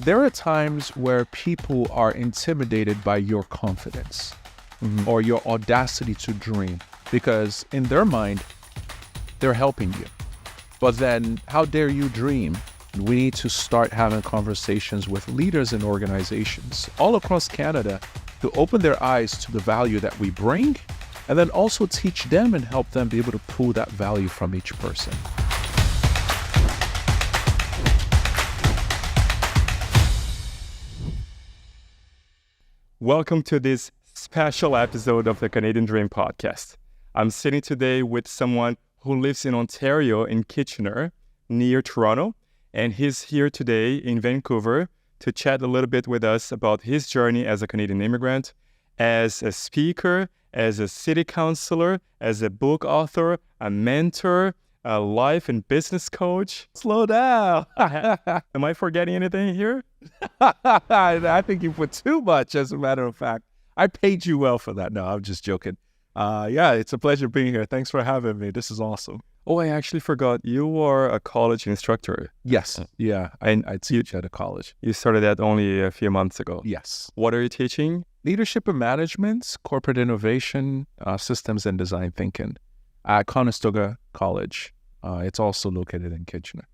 There are times where people are intimidated by your confidence or your audacity to dream, because in their mind, they're helping you. But then how dare you dream? We need to start having conversations with leaders and organizations all across Canada to open their eyes to the value that we bring, and then also teach them and help them be able to pull that value from each person. Welcome to this special episode of the Canadian Dream podcast. I'm sitting today with someone who lives in Ontario in Kitchner, near Toronto, and he's here today in Vancouver to chat a little bit with us about his journey as a Canadian immigrant, as a speaker, as a city councilor, as a book author, a mentor, a life and business coach. Slow down. Am I forgetting anything here? I think you put too much, as a matter of fact. I paid you well for that. No, I'm just joking. Yeah, it's a pleasure being here. Thanks for having me. This is awesome. Oh, I actually forgot. You are a college instructor. Yes. Yeah, I teach at a college. You started that only a few months ago. Yes. What are you teaching? Leadership and management, corporate innovation, systems and design thinking at Conestoga College. It's also located in Kitchener.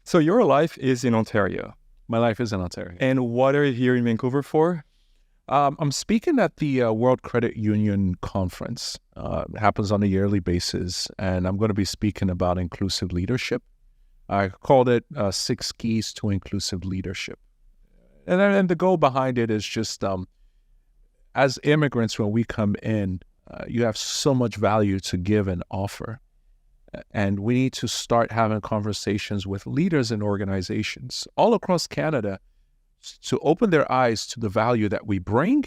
So your life is in Ontario. My life is in Ontario. And what are you here in Vancouver for? I'm speaking at the World Credit Union Conference. It happens on a yearly basis, and I'm going to be speaking about inclusive leadership. I called it 6 Keys to Inclusive Leadership. And the goal behind it is just, as immigrants, when we come in, you have so much value to give and offer. And we need to start having conversations with leaders and organizations all across Canada to open their eyes to the value that we bring,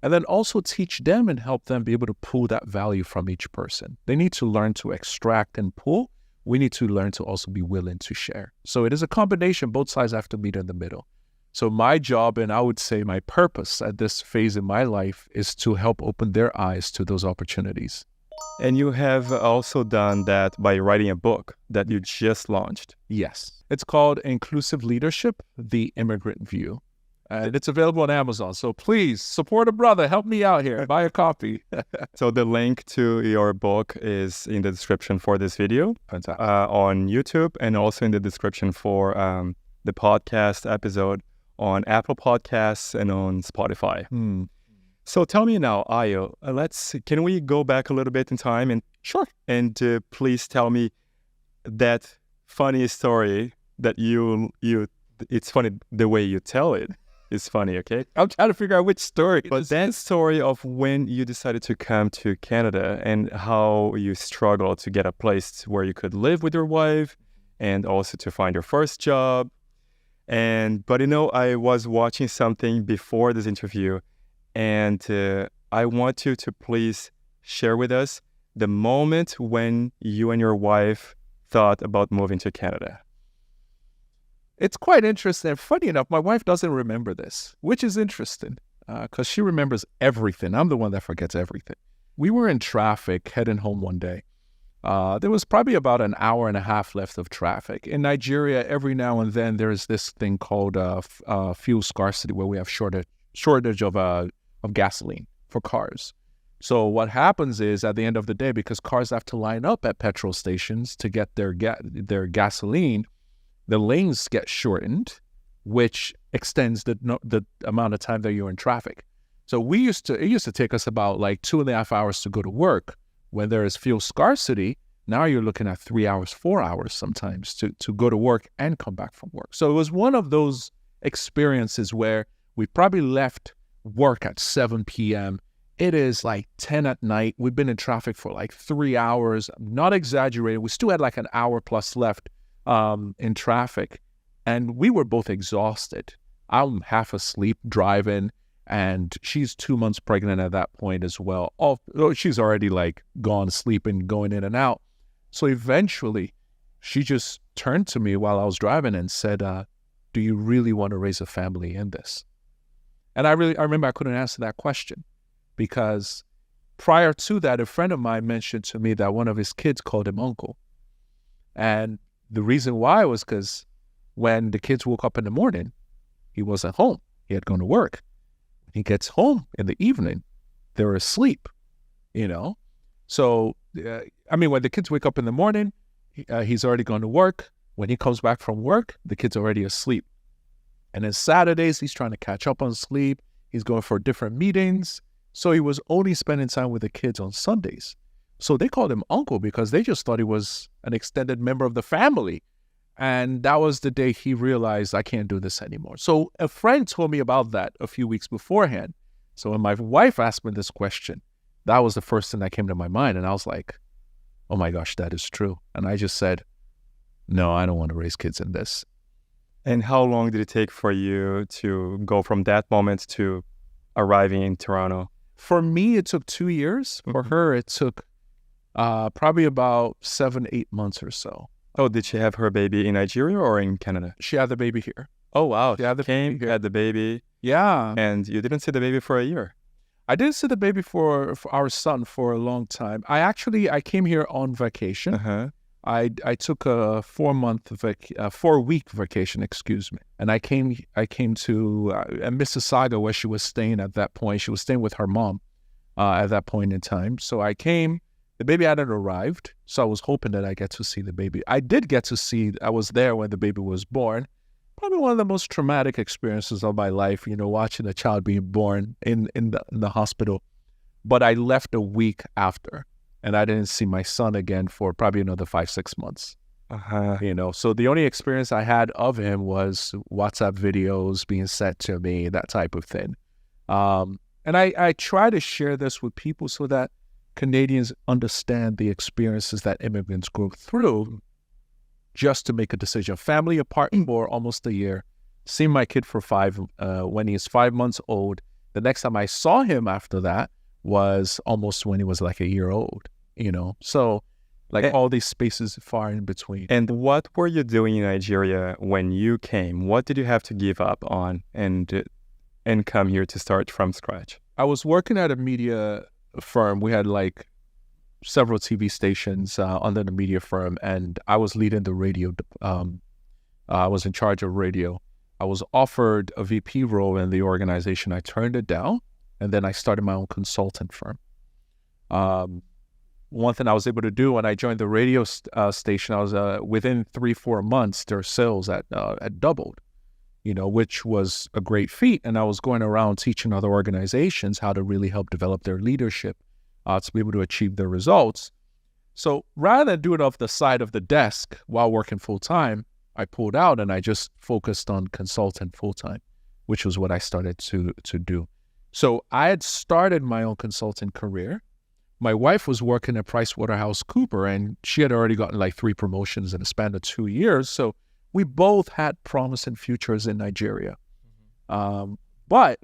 and then also teach them and help them be able to pull that value from each person. They need to learn to extract and pull. We need to learn to also be willing to share. So it is a combination. Both sides have to meet in the middle. So my job, and I would say my purpose at this phase in my life, is to help open their eyes to those opportunities. And you have also done that by writing a book that you just launched. Yes. It's called Inclusive Leadership, The Immigrant View. And it's available on Amazon. So please support a brother. Help me out here. Buy a copy. So the link to your book is in the description for this video. Fantastic. On YouTube, and also in the description for the podcast episode on Apple Podcasts and on Spotify. So tell me now, Ayo, can we go back a little bit in time? And Sure. And please tell me that funny story that it's funny the way you tell it. It's funny, okay? I'm trying to figure out which story. But that story of when you decided to come to Canada and how you struggled to get a place where you could live with your wife and also to find your first job. But I was watching something before this interview, and I want you to please share with us the moment when you and your wife thought about moving to Canada. It's quite interesting. Funny enough, my wife doesn't remember this, which is interesting because she remembers everything. I'm the one that forgets everything. We were in traffic heading home one day. There was probably about an hour and a half left of traffic. In Nigeria, every now and then, there is this thing called fuel scarcity, where we have shortage of gasoline for cars. So what happens is, at the end of the day, because cars have to line up at petrol stations to get their gasoline, the lanes get shortened, which extends the amount of time that you're in traffic. So it used to take us about like 2.5 hours to go to work. When there is fuel scarcity, now you're looking at 3 hours, 4 hours sometimes to go to work and come back from work. So it was one of those experiences where we probably left work at 7 p.m. It is like 10 at night. We've been in traffic for like 3 hours. I'm not exaggerating. We still had like an hour plus left in traffic. And we were both exhausted. I'm half asleep driving, and she's 2 months pregnant at that point as well. She's already like gone sleeping, going in and out. So eventually, she just turned to me while I was driving and said, do you really want to raise a family in this? And I remember I couldn't answer that question, because prior to that, a friend of mine mentioned to me that one of his kids called him uncle. And the reason why was because when the kids woke up in the morning, he wasn't home. He had gone to work. He gets home in the evening. They're asleep, you know. So, when the kids wake up in the morning, he's already gone to work. When he comes back from work, the kid's already asleep. And then Saturdays, he's trying to catch up on sleep. He's going for different meetings. So he was only spending time with the kids on Sundays. So they called him uncle because they just thought he was an extended member of the family. And that was the day he realized, I can't do this anymore. So a friend told me about that a few weeks beforehand. So when my wife asked me this question, that was the first thing that came to my mind. And I was like, oh my gosh, that is true. And I just said, no, I don't want to raise kids in this. And how long did it take for you to go from that moment to arriving in Toronto? For me, it took 2 years. For her, it took probably about 7-8 months or so. Oh, did she have her baby in Nigeria or in Canada? She had the baby here. Oh, wow. She had the baby here. Had the baby. Yeah. And you didn't see the baby for a year. I didn't see the baby for our son for a long time. I came here on vacation. Uh-huh. I took a 4-week vacation, excuse me. And I came to Mississauga, where she was staying at that point. She was staying with her mom at that point in time. So I came. The baby hadn't arrived, so I was hoping that I get to see the baby. I did get to see, I was there when the baby was born. Probably one of the most traumatic experiences of my life, watching a child being born in the hospital. But I left a week after, and I didn't see my son again for probably another 5-6 months. Uh-huh. So the only experience I had of him was WhatsApp videos being sent to me, that type of thing. And I try to share this with people so that Canadians understand the experiences that immigrants go through just to make a decision. Family apart for almost a year. Seen my kid for when he's 5 months old. The next time I saw him after that was almost when he was like a year old, So all these spaces far in between. And what were you doing in Nigeria when you came? What did you have to give up on and come here to start from scratch? I was working at a media firm. We had several TV stations under the media firm, and I was leading the radio. I was in charge of radio. I was offered a VP role in the organization. I turned it down, and then I started my own consultant firm. One thing I was able to do when I joined the radio station, I was within 3-4 months, their sales had doubled, which was a great feat. And I was going around teaching other organizations how to really help develop their leadership to be able to achieve their results. So rather than do it off the side of the desk while working full-time, I pulled out and I just focused on consultant full-time, which was what I started to do. So I had started my own consulting career. My wife was working at PricewaterhouseCoopers, and she had already gotten 3 promotions in a span of 2 years. So we both had promising futures in Nigeria. But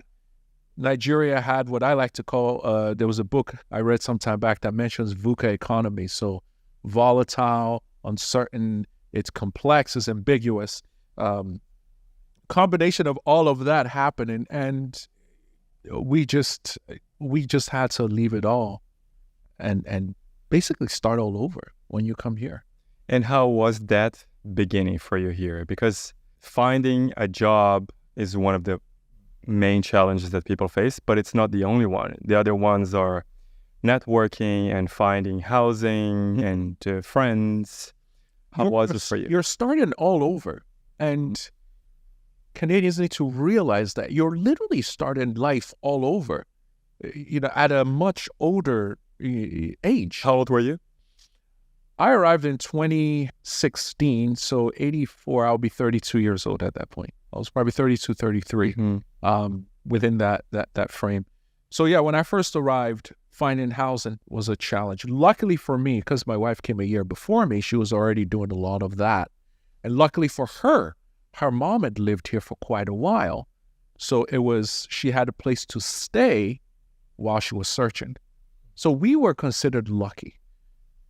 Nigeria had what I like to call, there was a book I read some time back that mentions VUCA economy. So volatile, uncertain, it's complex, it's ambiguous. Combination of all of that happening, and we just had to leave it all and basically start all over when you come here. And how was that beginning for you here? Because finding a job is one of the main challenges that people face, but it's not the only one. The other ones are networking and finding housing and friends. How was it for you? You're starting all over, and Canadians need to realize that you're literally starting life all over, at a much older age. How old were you? I arrived in 2016, so 84, I'll be 32 years old at that point. I was probably 32, 33 within that frame. So yeah, when I first arrived, finding housing was a challenge. Luckily for me, because my wife came a year before me, she was already doing a lot of that. And luckily for her, her mom had lived here for quite a while. So she had a place to stay while she was searching. So we were considered lucky.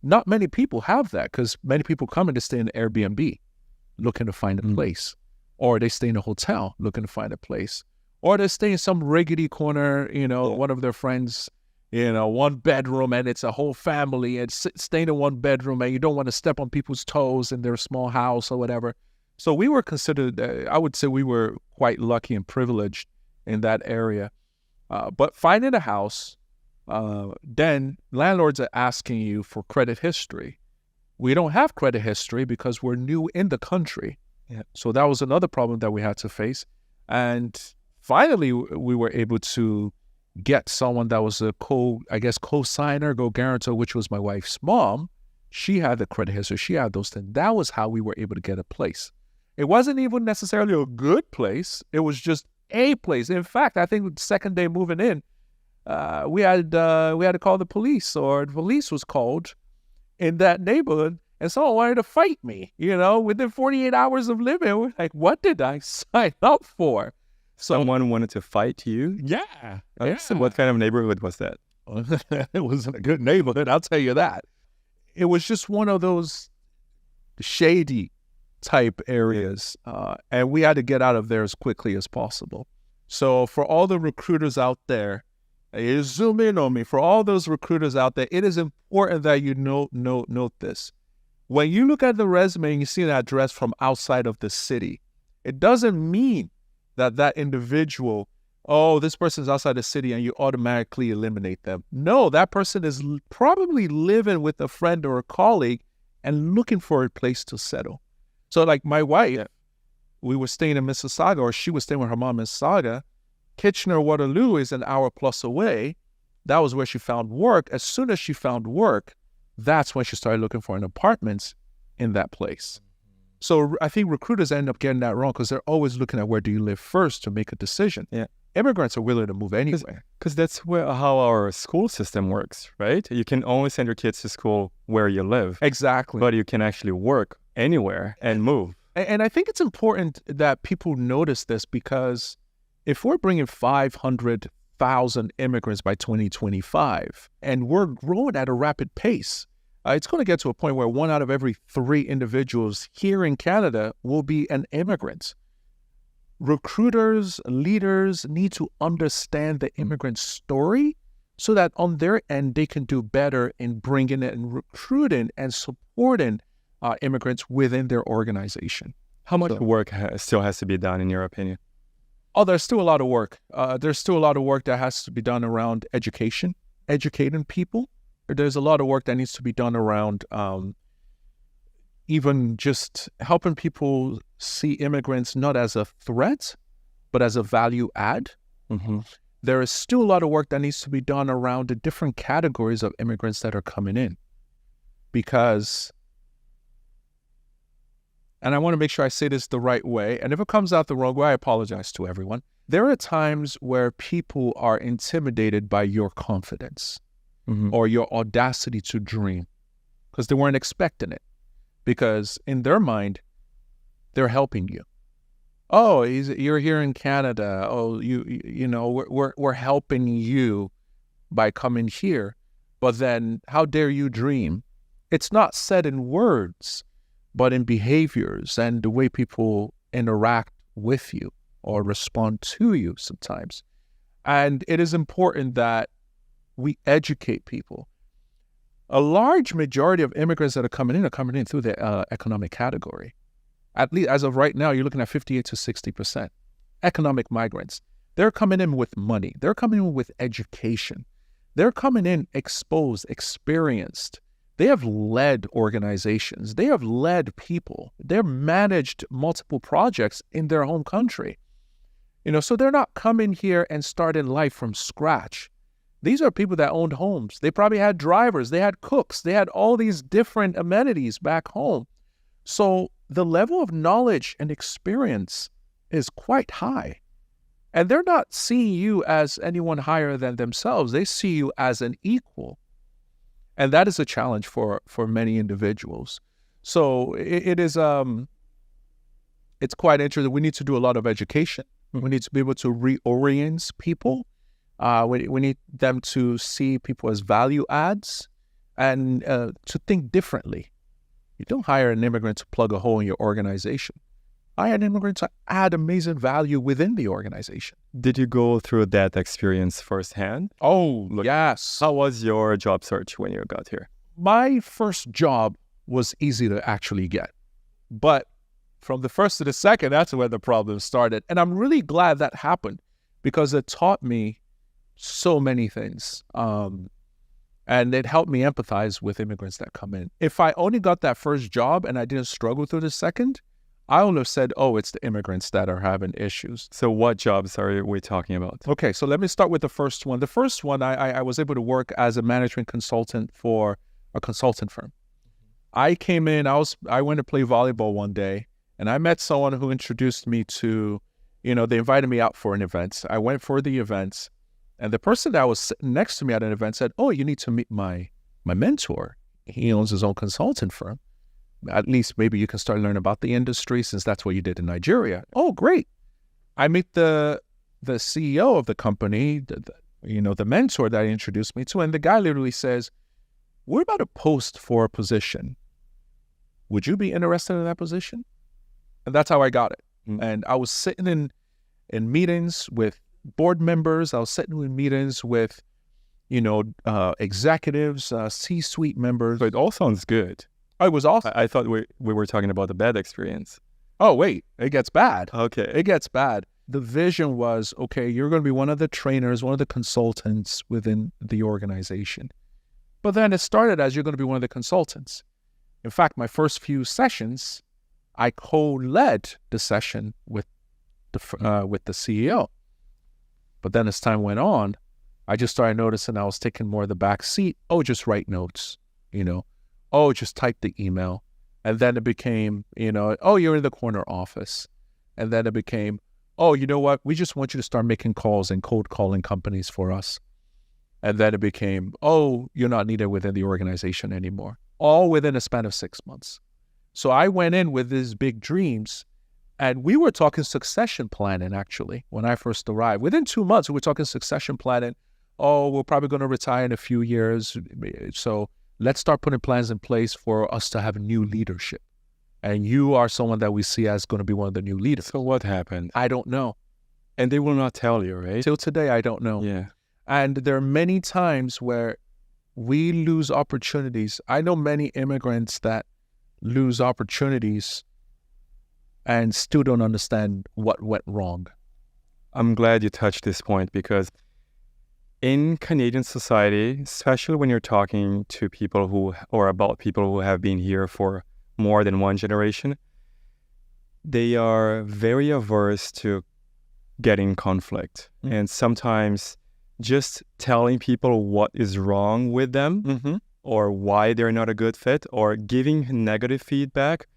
Not many people have that, because many people come and they stay in Airbnb looking to find a place, or they stay in a hotel looking to find a place, or they stay in some rickety corner, one of their friends, 1 bedroom, and it's a whole family, and staying in 1 bedroom, and you don't want to step on people's toes in their small house or whatever. So we were considered, I would say we were quite lucky and privileged in that area. But finding a house, then landlords are asking you for credit history. We don't have credit history because we're new in the country. Yeah. So that was another problem that we had to face. And finally, we were able to get someone that was a co-signer, guarantor, which was my wife's mom. She had the credit history. She had those things. That was how we were able to get a place. It wasn't even necessarily a good place. It was just a place. In fact, I think the second day moving in, we had to call the police, or the police was called in that neighborhood, and someone wanted to fight me. Within 48 hours of living, we're like, what did I sign up for? So, someone wanted to fight you? Yeah. So what kind of neighborhood was that? It wasn't a good neighborhood, I'll tell you that. It was just one of those shady type areas, and we had to get out of there as quickly as possible. So for all the recruiters out there, you zoom in on me. For all those recruiters out there, it is important that you note this. When you look at the resume and you see an address from outside of the city, it doesn't mean that individual, this person's outside the city, and you automatically eliminate them. No, that person is probably living with a friend or a colleague and looking for a place to settle. So like my wife, we were staying in Mississauga, or she was staying with her mom in Mississauga. Kitchner, Waterloo is an hour plus away. That was where she found work. As soon as she found work, that's when she started looking for an apartment in that place. So I think recruiters end up getting that wrong because they're always looking at where do you live first to make a decision. Yeah. Immigrants are willing to move anywhere. Because that's how our school system works, right? You can only send your kids to school where you live. Exactly. But you can actually work anywhere and move. And I think it's important that people notice this, because if we're bringing 500,000 immigrants by 2025, and we're growing at a rapid pace, it's going to get to a point where 1 out of every 3 individuals here in Canada will be an immigrant. Recruiters, leaders need to understand the immigrant story so that on their end, they can do better in bringing it and recruiting and supporting immigrants within their organization. How much work still has to be done, in your opinion? Oh, there's still a lot of work. There's still a lot of work that has to be done around education, educating people. There's a lot of work that needs to be done around even just helping people see immigrants not as a threat, but as a value add. Mm-hmm. There is still a lot of work that needs to be done around the different categories of immigrants that are coming in. Because, and I want to make sure I say this the right way, and if it comes out the wrong way, I apologize to everyone. There are times where people are intimidated by your confidence. Mm-hmm. Or your audacity to dream, because they weren't expecting it. Because in their mind, they're helping you. Oh, you're here in Canada. Oh, we're helping you by coming here. But then, how dare you dream? It's not said in words, but in behaviors and the way people interact with you or respond to you sometimes. And it is important that we educate people. A large majority of immigrants that are coming in through the economic category. At least as of right now, you're looking at 58 to 60% economic migrants. They're coming in with money. They're coming in with education. They're coming in exposed, experienced. They have led organizations. They have led people. They've managed multiple projects in their home country. So they're not coming here and starting life from scratch. These are people that owned homes. They probably had drivers. They had cooks. They had all these different amenities back home. So the level of knowledge and experience is quite high. And they're not seeing you as anyone higher than themselves. They see you as an equal. And that is a challenge for many individuals. So it's quite interesting. We need to do a lot of education. We need to be able to reorient people. We need them to see people as value adds and to think differently. You don't hire an immigrant to plug a hole in your organization. Hire an immigrant to add amazing value within the organization. Did you go through that experience firsthand? Oh, yes. How was your job search when you got here? My first job was easy to actually get. But From the first to the second, that's where the problem started. And I'm really glad that happened because it taught me so many things. And it helped me empathize with immigrants that come in. If I only got that first job and I didn't struggle through the second, I would have said, oh, it's the immigrants that are having issues. So what jobs are we talking about? Okay, so let me start with the first one. The first one, I was able to work as a management consultant for a consultant firm. I came in, I went to play volleyball one day, and I met someone who introduced me to, they invited me out for an event. I went for the event, and the person that was sitting next to me at an event said, oh, you need to meet my mentor. He owns his own consultant firm. At least maybe you can start learning about the industry since that's what you did in Nigeria. Oh, great. I meet the CEO of the company, the mentor that he introduced me to, and the guy literally says, we're about to post for a position. Would you be interested in that position? And that's how I got it. Mm-hmm. And I was sitting in meetings with board members. I was sitting in meetings with, executives, C-suite members. So it all sounds good. Oh, it was awesome. I thought we were talking about the bad experience. Oh, wait, it gets bad. Okay. It gets bad. The vision was, okay, you're going to be one of the trainers, one of the consultants within the organization. But then it started as you're going to be one of the consultants. In fact, my first few sessions, I co-led the session with the CEO. But then as time went on, I just started noticing I was taking more of the back seat. Oh, just write notes, Oh, just type the email. And then it became, oh, you're in the corner office. And then it became, oh, you know what? We just want you to start making calls and cold calling companies for us. And then it became, oh, you're not needed within the organization anymore. All within a span of 6 months. So I went in with these big dreams, and we were talking succession planning, actually, when I first arrived. Within 2 months, we were talking succession planning. Oh, we're probably going to retire in a few years. So let's start putting plans in place for us to have new leadership. And you are someone that we see as going to be one of the new leaders. So what happened? I don't know. And they will not tell you, right? Till today, I don't know. Yeah. And there are many times where we lose opportunities. I know many immigrants that lose opportunities and still don't understand what went wrong. I'm glad you touched this point because in Canadian society, especially when you're talking to people about people who have been here for more than one generation, they are very averse to getting conflict. Mm-hmm. And sometimes just telling people what is wrong with them mm-hmm. or why they're not a good fit or giving negative feedback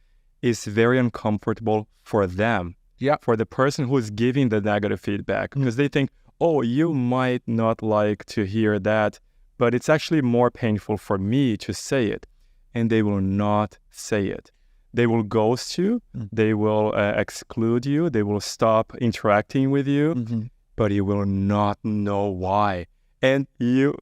is very uncomfortable for them. Yeah. For the person who is giving the negative feedback, because they think, oh, you might not like to hear that, but it's actually more painful for me to say it. And they will not say it. They will ghost you. Mm-hmm. They will exclude you. They will stop interacting with you, mm-hmm. but you will not know why. And you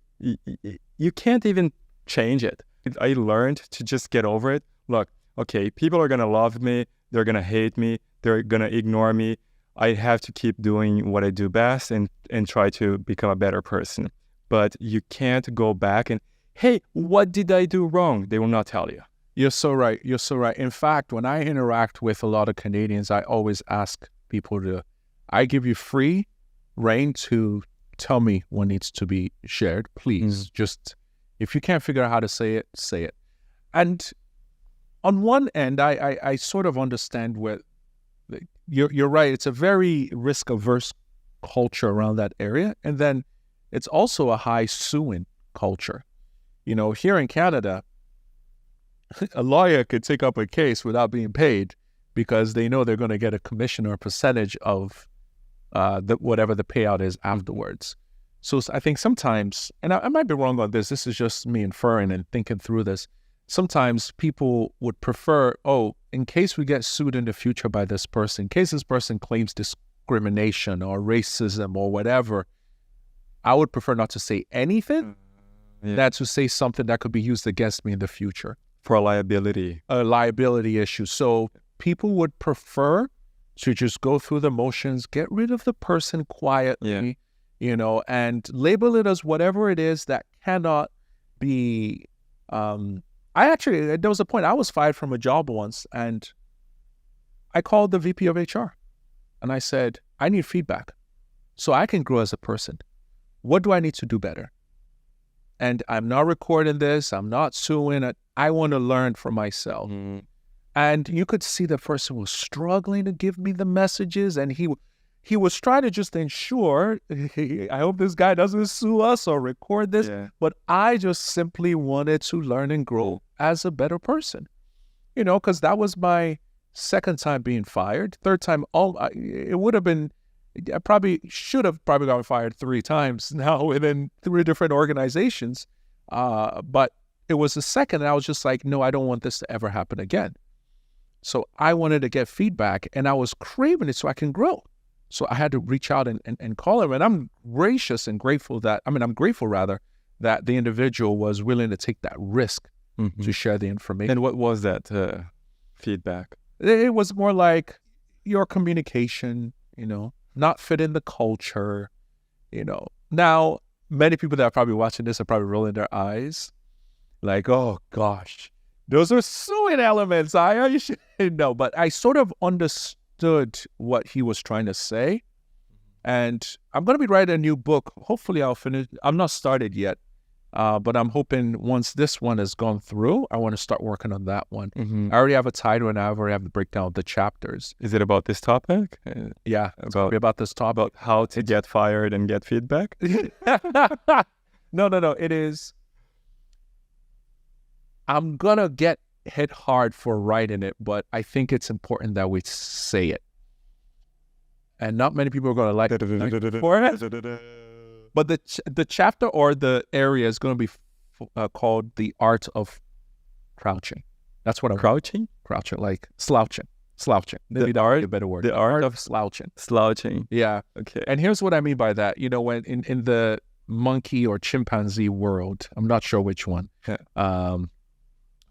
can't even change it. I learned to just get over it. Look, okay, people are going to love me. They're going to hate me. They're going to ignore me. I have to keep doing what I do best and try to become a better person. But you can't go back and, hey, what did I do wrong? They will not tell you. You're so right. You're so right. In fact, when I interact with a lot of Canadians, I always ask people I give you free reign to tell me what needs to be shared. Please, just, if you can't figure out how to say it, say it. And on one end, I sort of understand where you're right. It's a very risk-averse culture around that area. And then it's also a high suing culture. Here in Canada, a lawyer could take up a case without being paid because they know they're going to get a commission or a percentage of whatever the payout is afterwards. So I think sometimes, and I might be wrong on this is just me inferring and thinking through this, sometimes people would prefer, in case we get sued in the future by this person, in case this person claims discrimination or racism or whatever, I would prefer not to say anything than to say something that could be used against me in the future. For a liability. A liability issue. So people would prefer to just go through the motions, get rid of the person quietly, and label it as whatever it is that cannot be... there was a point I was fired from a job once, and I called the VP of HR and I said, I need feedback so I can grow as a person. What do I need to do better? And I'm not recording this. I'm not suing it. I want to learn for myself. And you could see the person was struggling to give me the messages, and he was trying to just ensure, I hope this guy doesn't sue us or record this, but I just simply wanted to learn and grow as a better person, because that was my second time being fired. Third time, it would have been, I probably should have gotten fired 3 times now within 3 different organizations. But it was the second, and I was just like, no, I don't want this to ever happen again. So I wanted to get feedback, and I was craving it so I can grow. So I had to reach out and call him. And I'm gracious and grateful I'm grateful that the individual was willing to take that risk to share the information. And what was that feedback? It was more like your communication, not fit in the culture, Now, many people that are probably watching this are probably rolling their eyes like, oh, gosh, those are suing elements. You should know. But I sort of understood what he was trying to say. And I'm going to be writing a new book. Hopefully I'll finish. I'm not started yet. But I'm hoping once this one has gone through, I want to start working on that one. I already have a title and I already have the breakdown of the chapters. Is it about this topic? Yeah, it's going to be about this topic. About how to get fired and get feedback? No. It is. I'm going to get hit hard for writing it, but I think it's important that we say it. And not many people are going to like it for it. But the chapter or the area is going to be called The Art of Crouching. That's what I'm... Crouching? Crouching, like slouching. Maybe The art? A better word. The art of slouching. Slouching. Yeah. Okay. And here's what I mean by that. When in the monkey or chimpanzee world, I'm not sure which one.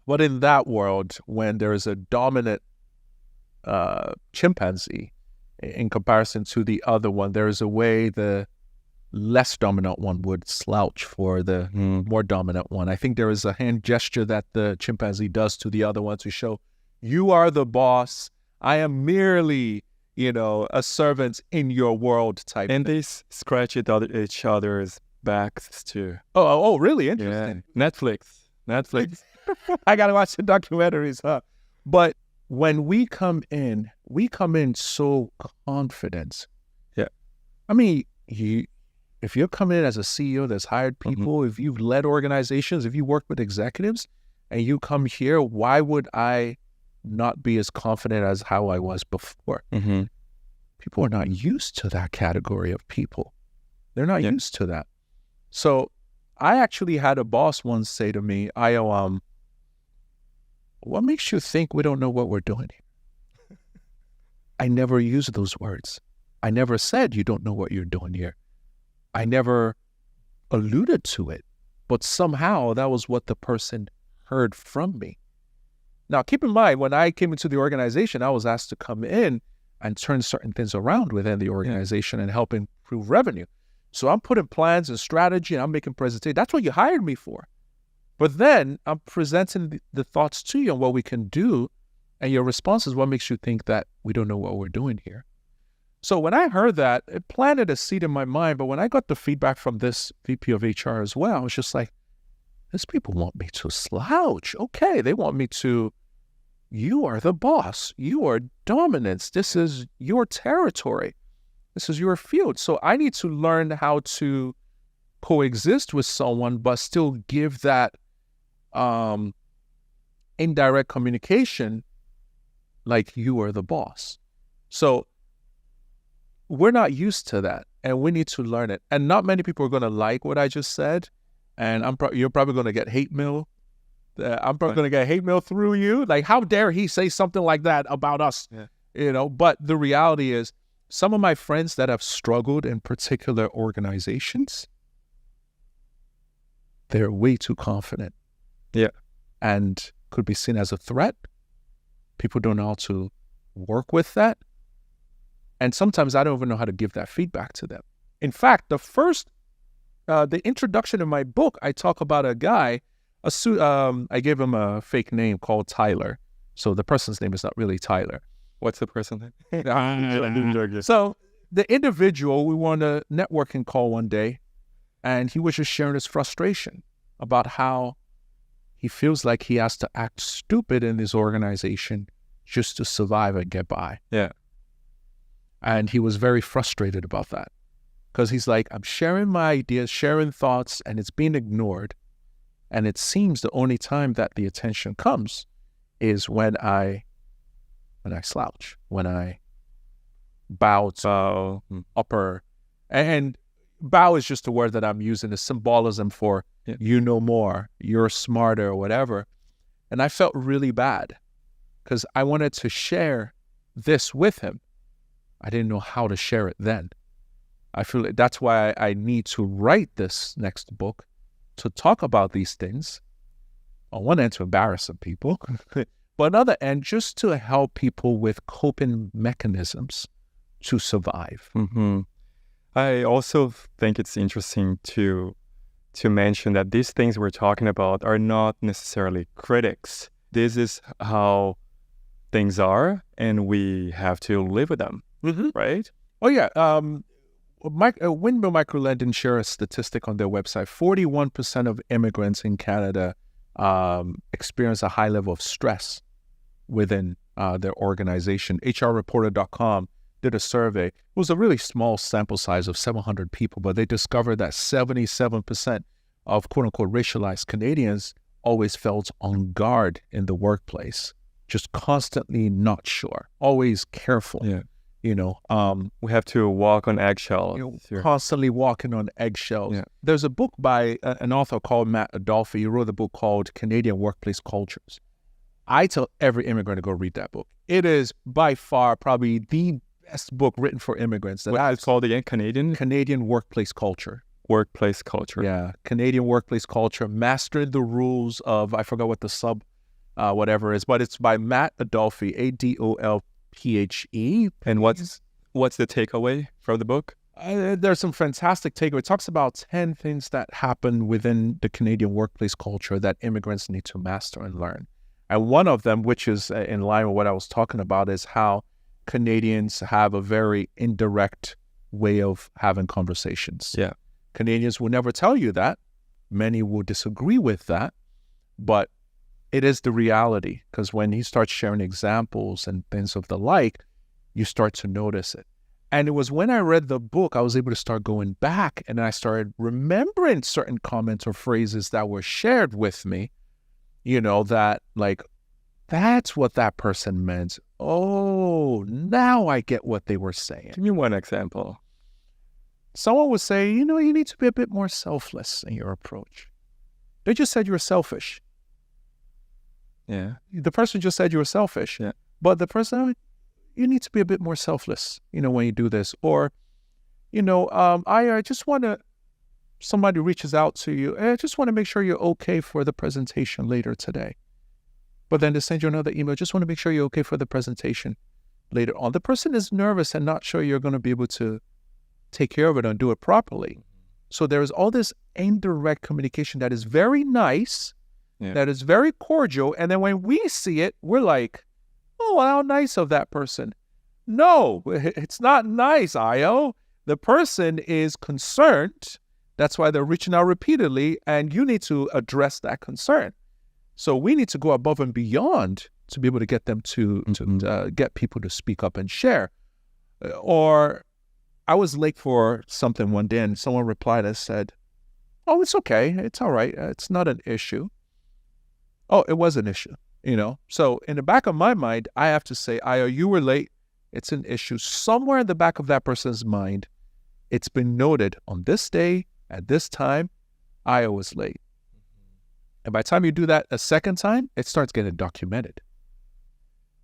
But in that world, when there is a dominant chimpanzee in comparison to the other one, there is a way the less dominant one would slouch for the more dominant one. I think there is a hand gesture that the chimpanzee does to the other one to show, you are the boss. I am merely, a servant in your world type. And they scratch each other's backs too. Oh, really? Interesting. Yeah. Netflix. I got to watch the documentaries, huh? But when we come in so confident. Yeah. I mean, if you're coming in as a CEO that's hired people, if you've led organizations, if you work with executives and you come here, why would I not be as confident as how I was before? People are not used to that category of people. They're not used to that. So I actually had a boss once say to me, Ayo, what makes you think we don't know what we're doing here? I never used those words. I never said you don't know what you're doing here. I never alluded to it, but somehow that was what the person heard from me. Now, keep in mind, when I came into the organization, I was asked to come in and turn certain things around within the organization and help improve revenue. So I'm putting plans and strategy and I'm making presentations. That's what you hired me for. But then I'm presenting the thoughts to you on what we can do, and your response is what makes you think that we don't know what we're doing here. So when I heard that, it planted a seed in my mind. But when I got the feedback from this VP of HR as well, I was just like, these people want me to slouch. Okay, they want me to, you are the boss. You are dominance. This is your territory. This is your field. So I need to learn how to coexist with someone, but still give that indirect communication like you are the boss. So we're not used to that, and we need to learn it. And not many people are going to like what I just said, and you're probably going to get hate mail. I'm probably going to get hate mail through you. Like, how dare he say something like that about us? But the reality is, some of my friends that have struggled in particular organizations, they're way too confident. And could be seen as a threat. People don't know how to work with that. And sometimes I don't even know how to give that feedback to them. In fact, the introduction in my book, I talk about a guy, I gave him a fake name called Tyler. So the person's name is not really Tyler. What's the person name? So the individual, we were on a networking call one day, and he was just sharing his frustration about how he feels like he has to act stupid in his organization just to survive and get by. Yeah. And he was very frustrated about that because he's like, I'm sharing my ideas, sharing thoughts, and it's being ignored. And it seems the only time that the attention comes is when I slouch, when I bow to upper. And bow is just a word that I'm using, a symbolism for you know more, you're smarter, or whatever. And I felt really bad because I wanted to share this with him. I didn't know how to share it then. I feel like that's why I need to write this next book, to talk about these things. On one end, to embarrass some people, but another end, just to help people with coping mechanisms to survive. Mm-hmm. I also think it's interesting to mention that these things we're talking about are not necessarily critics. This is how things are, and we have to live with them, right? Oh, yeah. Windmill Microlending share a statistic on their website. 41% of immigrants in Canada experience a high level of stress within their organization. HRreporter.com did a survey. It was a really small sample size of 700 people, but they discovered that 77% of quote-unquote racialized Canadians always felt on guard in the workplace, just constantly not sure, always careful. Yeah. We have to walk on eggshells. Constantly walking on eggshells. Yeah. There's a book by an author called Matt Adolphe. He wrote a book called Canadian Workplace Cultures. I tell every immigrant to go read that book. It is by far probably the best book written for immigrants. It's called again? Canadian Workplace Culture. Workplace Culture. Yeah. Canadian Workplace Culture. Mastering the rules of, I forgot what the whatever is, but it's by Matt Adolphe, Adolphe. And what's the takeaway from the book? There's some fantastic takeaway. It talks about 10 things that happen within the Canadian workplace culture that immigrants need to master and learn. And one of them, which is in line with what I was talking about, is how Canadians have a very indirect way of having conversations. Yeah. Canadians will never tell you that. Many will disagree with that, but it is the reality, because when he starts sharing examples and things of the like, you start to notice it. And it was when I read the book, I was able to start going back, and I started remembering certain comments or phrases that were shared with me, that like, that's what that person meant. Oh, now I get what they were saying. Give me one example. Someone would say, you need to be a bit more selfless in your approach. They just said you were selfish. Yeah. The person just said you were selfish. Yeah. But the person, you need to be a bit more selfless, when you do this. Or, I just want to, somebody reaches out to you, I just want to make sure you're okay for the presentation later today. But then they send you another email, just want to make sure you're okay for the presentation later on. The person is nervous and not sure you're going to be able to take care of it and do it properly. So there is all this indirect communication that is very nice, that is very cordial. And then when we see it, we're like, oh, how nice of that person. No, it's not nice, Ayo. The person is concerned. That's why they're reaching out repeatedly, and you need to address that concern. So we need to go above and beyond to be able to get them to get people to speak up and share. Or I was late for something one day, and someone replied and said, oh, it's okay. It's all right. It's not an issue. Oh, it was an issue, So in the back of my mind, I have to say, Ayo, you were late. It's an issue. Somewhere in the back of that person's mind, it's been noted on this day, at this time, Ayo was late. And by the time you do that a second time, it starts getting documented.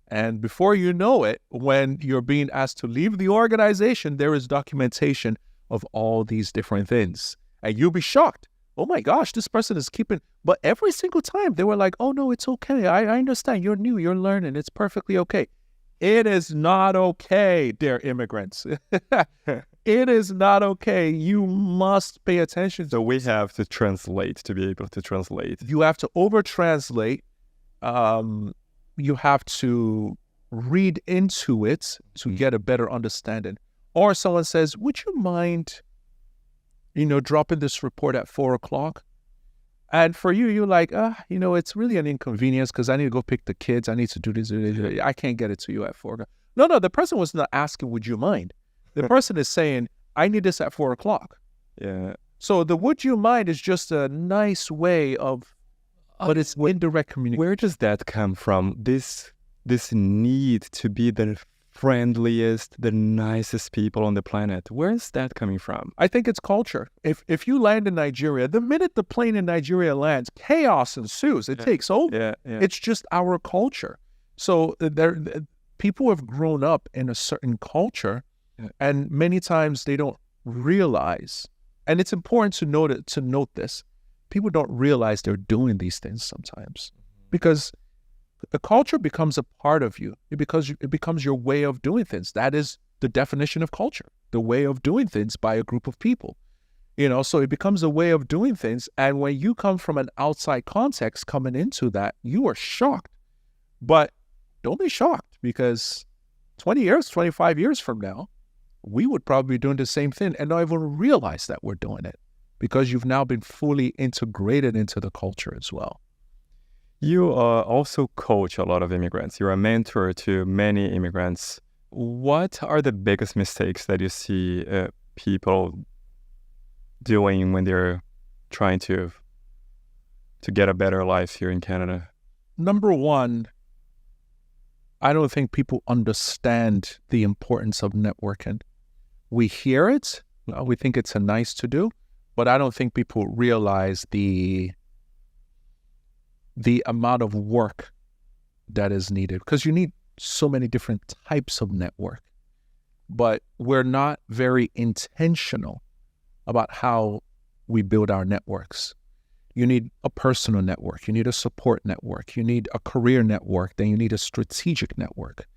And before you know it, when you're being asked to leave the organization, there is documentation of all these different things. And you'll be shocked. Oh my gosh, this person is keeping, but every single time they were like, oh no, it's okay. I understand. You're new, you're learning. It's perfectly okay. It is not okay, dear immigrants. It is not okay. You must pay attention. So we have to translate to be able to translate. You have to over-translate. You have to read into it to get a better understanding. Or someone says, would you mind, dropping this report at 4:00? And for you, you're like, it's really an inconvenience because I need to go pick the kids. I need to do this. I can't get it to you at 4:00. No, the person was not asking, would you mind? The person is saying, I need this at 4:00. Yeah. So the would you mind is just a nice way of, but it's indirect communication. Where does that come from? This need to be the friendliest, the nicest people on the planet. Where is that coming from? I think it's culture. If you land in Nigeria, the minute the plane in Nigeria lands, chaos ensues. It takes over. Yeah. It's just our culture. So people have grown up in a certain culture, and many times they don't realize. And it's important to note this. People don't realize they're doing these things sometimes because the culture becomes a part of you. It becomes your way of doing things. That is the definition of culture, the way of doing things by a group of people. So it becomes a way of doing things. And when you come from an outside context coming into that, you are shocked. But don't be shocked because 20 years, 25 years from now, we would probably be doing the same thing and not even realize that we're doing it because you've now been fully integrated into the culture as well. You also coach a lot of immigrants. You're a mentor to many immigrants. What are the biggest mistakes that you see people doing when they're trying to get a better life here in Canada? Number one, I don't think people understand the importance of networking. We hear it, we think it's a nice to do, but I don't think people realize the amount of work that is needed because you need so many different types of network, but we're not very intentional about how we build our networks. You need a personal network, you need a support network, you need a career network, then you need a strategic network.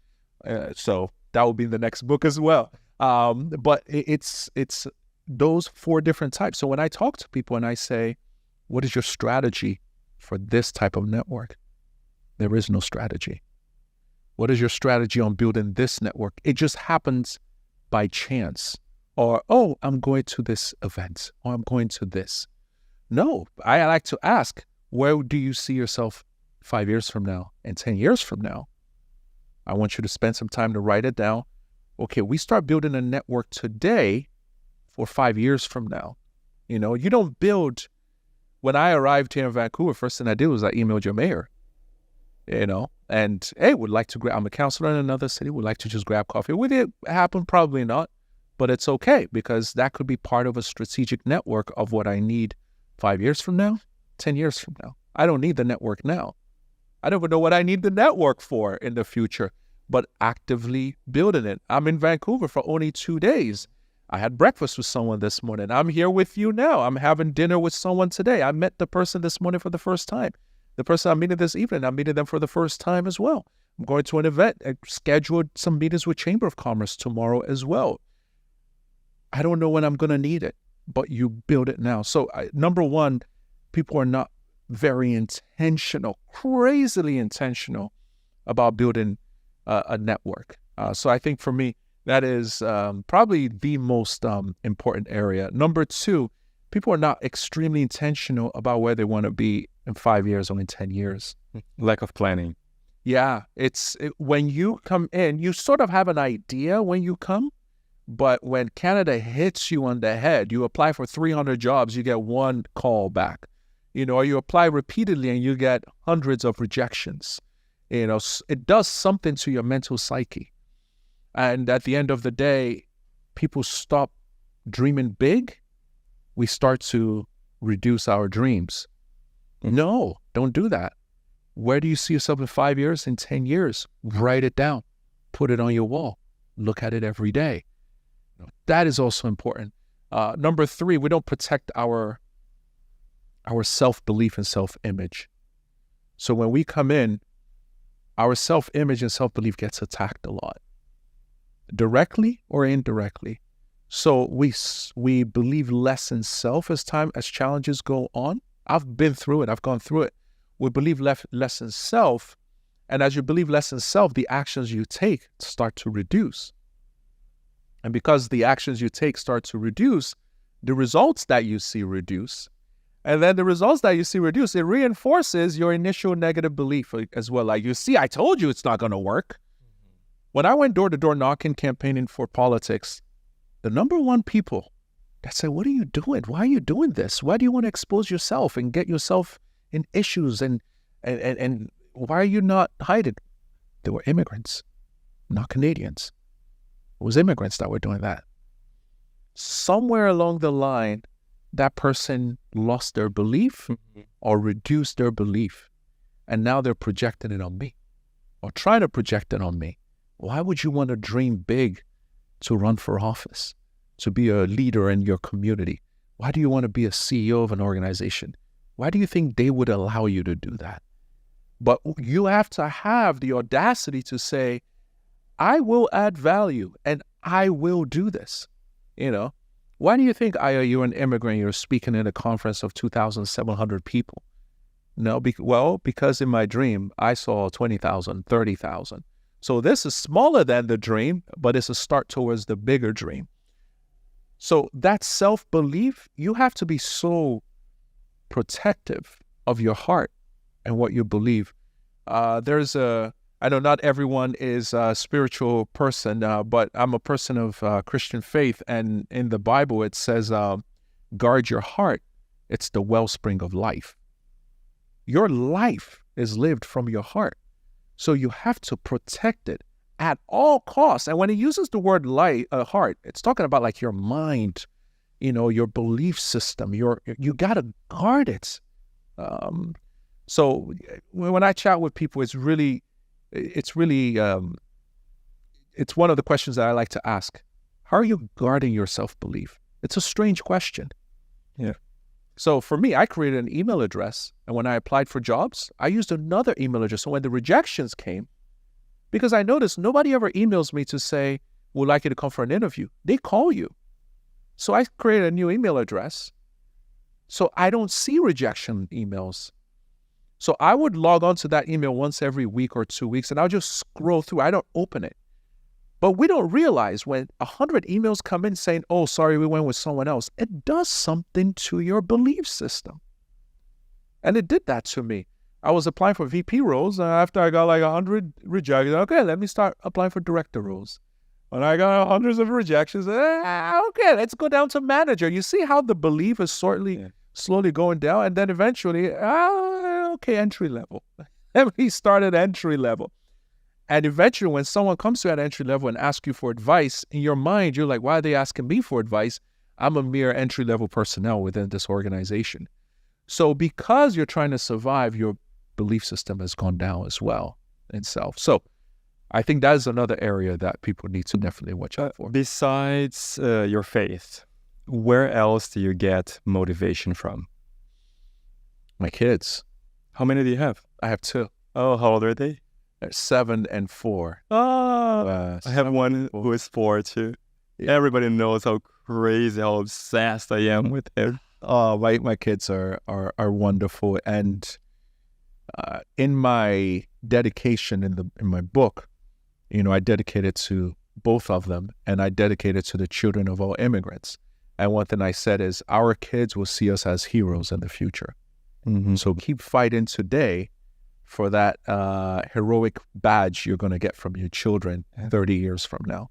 So that will be the next book as well. But it's those 4 different types. So when I talk to people and I say, what is your strategy for this type of network? There is no strategy. What is your strategy on building this network? It just happens by chance. Or, I'm going to this event, or I'm going to this. No, I like to ask, where do you see yourself 5 years from now and 10 years from now? I want you to spend some time to write it down. Okay, we start building a network today for 5 years from now. You don't build. When I arrived here in Vancouver, first thing I did was I emailed your mayor, and hey, would like to I'm a councilor in another city, would like to just grab coffee. Would it happen? Probably not, but it's okay because that could be part of a strategic network of what I need 5 years from now, 10 years from now. I don't need the network now. I don't even know what I need the network for in the future, but actively building it. I'm in Vancouver for only 2 days. I had breakfast with someone this morning. I'm here with you now. I'm having dinner with someone today. I met the person this morning for the first time. The person I'm meeting this evening, I'm meeting them for the first time as well. I'm going to an event. I scheduled some meetings with Chamber of Commerce tomorrow as well. I don't know when I'm going to need it, but you build it now. So number one, people are not very intentional, crazily intentional about building a network. So I think for me, that is probably the most important area. Number two, people are not extremely intentional about where they want to be in 5 years or in 10 years. Lack of planning. Yeah, when you come in, you sort of have an idea when you come, but when Canada hits you on the head, you apply for 300 jobs, you get 1 call back. Or you apply repeatedly and you get hundreds of rejections. It does something to your mental psyche. And at the end of the day, people stop dreaming big. We start to reduce our dreams. No, don't do that. Where do you see yourself in 5 years, in 10 years? Write it down. Put it on your wall. Look at it every day. That is also important. Number 3, we don't protect our self-belief and self-image. So when we come in, our self-image and self-belief gets attacked a lot, directly or indirectly. So we believe less in self as challenges go on. I've been through it. I've gone through it. We believe less in self, And as you believe less in self, the actions you take start to reduce. And because the actions you take start to reduce, the results that you see reduce. And then the results that you see reduce, it reinforces your initial negative belief as well. Like, you see, I told you it's not going to work. When I went door-to-door knocking, campaigning for politics, the number one people that said, what are you doing? Why are you doing this? Why do you want to expose yourself and get yourself in issues? And why are you not hiding? They were immigrants, not Canadians. It was immigrants that were doing that. Somewhere along the line, that person lost their belief or reduced their belief. And now they're projecting it on me or trying to project it on me. Why would you want to dream big to run for office, to be a leader in your community? Why do you want to be a CEO of an organization? Why do you think they would allow you to do that? But you have to have the audacity to say, I will add value and I will do this. You know, why do you think, Ayo, you're an immigrant, you're speaking at a conference of 2,700 people? No, because in my dream, I saw 20,000, 30,000. So this is smaller than the dream, but it's a start towards the bigger dream. So that self-belief, you have to be so protective of your heart and what you believe. I know not everyone is a spiritual person, but I'm a person of Christian faith. And in the Bible, it says, guard your heart. It's the wellspring of life. Your life is lived from your heart. So you have to protect it at all costs. And when he uses the word heart, it's talking about like your mind, your belief system. You got to guard it. So when I chat with people, it's one of the questions that I like to ask. How are you guarding your self-belief? It's a strange question. Yeah. So for me, I created an email address, and when I applied for jobs, I used another email address. So when the rejections came, because I noticed nobody ever emails me to say, would like you to come for an interview. They call you. So I created a new email address, so I don't see rejection emails. So I would log on to that email once every week or 2 weeks, and I'll just scroll through. I don't open it. But we don't realize when 100 emails come in saying, oh, sorry, we went with someone else, it does something to your belief system. And it did that to me. I was applying for VP roles, and after I got like 100 rejections, okay, let me start applying for director roles. When I got hundreds of rejections, okay, let's go down to manager. You see how the belief is slowly going down, and then eventually, okay, entry level. And we started entry level. And eventually, when someone comes to that entry level and asks you for advice, in your mind, you're like, why are they asking me for advice? I'm a mere entry level personnel within this organization. So because you're trying to survive, your belief system has gone down as well in self. So I think that is another area that people need to definitely watch out for. Besides your faith, where else do you get motivation from? My kids. How many do you have? I have 2. Oh, how old are they? They're 7 and 4. I have one who is 4 too. Yeah. Everybody knows how crazy, how obsessed I am with him. Oh, my kids are wonderful. And in my dedication in my book, I dedicate it to both of them, and I dedicate it to the children of all immigrants. And one thing I said is, our kids will see us as heroes in the future. Mm-hmm. So keep fighting today for that heroic badge you're going to get from your children 30 years from now.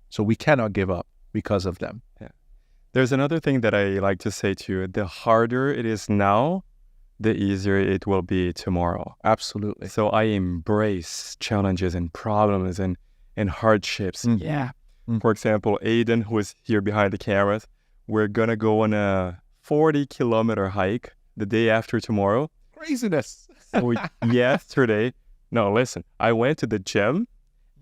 So we cannot give up because of them. Yeah. There's another thing that I like to say to you. The harder it is now, the easier it will be tomorrow. Absolutely. So I embrace challenges and problems and hardships. Mm-hmm. Yeah. Mm-hmm. For example, Aiden, who is here behind the cameras, we're going to go on a 40-kilometer hike the day after tomorrow. Craziness. So yesterday, no, listen, I went to the gym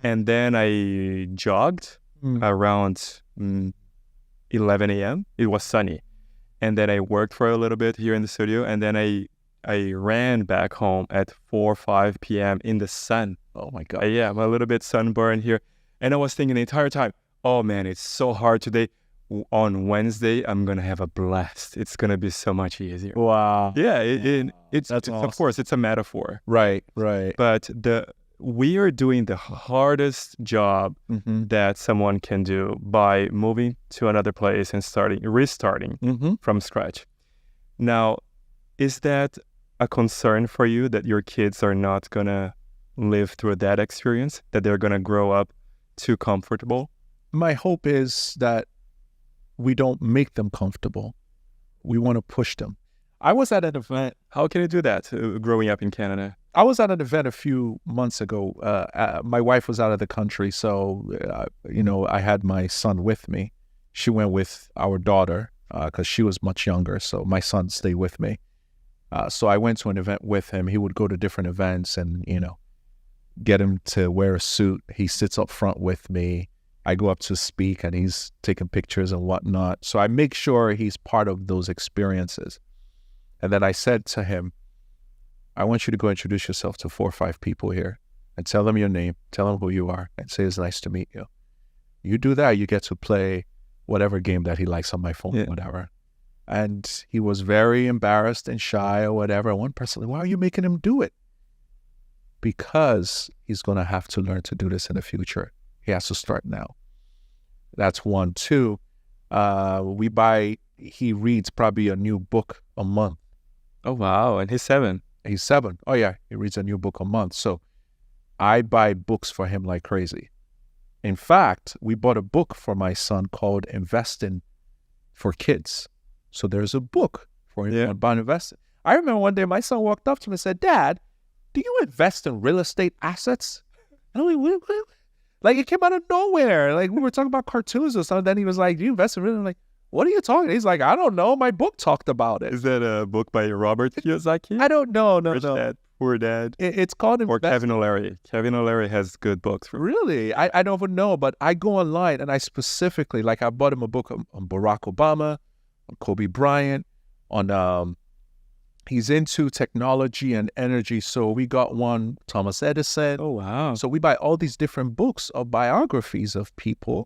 and then I jogged around 11 a.m. It was sunny. And then I worked for a little bit here in the studio, and then I ran back home at 4 or 5 p.m. in the sun. Oh my God. Yeah, I'm a little bit sunburned here. And I was thinking the entire time, oh man, it's so hard today. on Wednesday, I'm going to have a blast. It's going to be so much easier. Wow. Yeah, That's of awesome. course, it's a metaphor. Right. But we are doing the hardest job that someone can do by moving to another place and restarting from scratch. Now, is that a concern for you that your kids are not going to live through that experience, that they're going to grow up too comfortable? My hope is that we don't make them comfortable. We want to push them. I was at an event. How can you do that growing up in Canada? I was at an event a few months ago. My wife was out of the country, so, I had my son with me. She went with our daughter because she was much younger, so my son stayed with me. So I went to an event with him. He would go to different events and, get him to wear a suit. He sits up front with me. I go up to speak and he's taking pictures and whatnot. So I make sure he's part of those experiences. And then I said to him, I want you to go introduce yourself to 4 or 5 people here and tell them your name, tell them who you are, and say it's nice to meet you. You do that, you get to play whatever game that he likes on my phone, whatever. And he was very embarrassed and shy or whatever. One person, why are you making him do it? Because he's going to have to learn to do this in the future. He has to start now. That's 1. 2, he reads probably a new book a month. Oh, wow. And he's 7. He's 7. Oh, yeah. He reads a new book a month. So I buy books for him like crazy. In fact, we bought a book for my son called Investing for Kids. So there's a book for him about investing. I remember one day my son walked up to me and said, Dad, do you invest in real estate assets? And I'm like, what? Like, it came out of nowhere. Like, we were talking about cartoons or something. Then he was like, do you invest in real estate? I'm like, what are you talking? He's like, I don't know. My book talked about it. Is that a book by Robert Kiyosaki? I don't know. Rich Dad, Poor Dad. It's called Or Kevin O'Leary. Kevin O'Leary has good books. Really? I don't even know, but I go online and I specifically, like, I bought him a book on Barack Obama, on Kobe Bryant, on he's into technology and energy. So we got one, Thomas Edison. Oh, wow. So we buy all these different books of biographies of people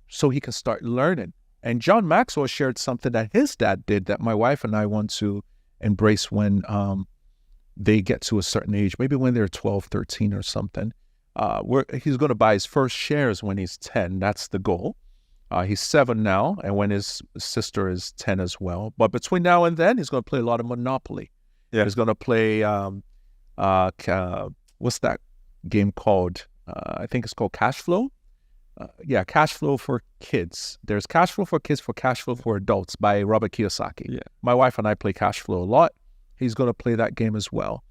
so he can start learning. And John Maxwell shared something that his dad did that my wife and I want to embrace when they get to a certain age, maybe when they're 12, 13 or something. He's going to buy his first shares when he's 10. That's the goal. He's 7 now, and when his sister is 10 as well. But between now and then, he's going to play a lot of Monopoly. Yeah. He's going to play, what's that game called? I think it's called Cash Flow. Cash Flow for Kids. There's Cash Flow for Kids for Cash Flow for Adults by Robert Kiyosaki. Yeah. My wife and I play Cash Flow a lot. He's going to play that game as well.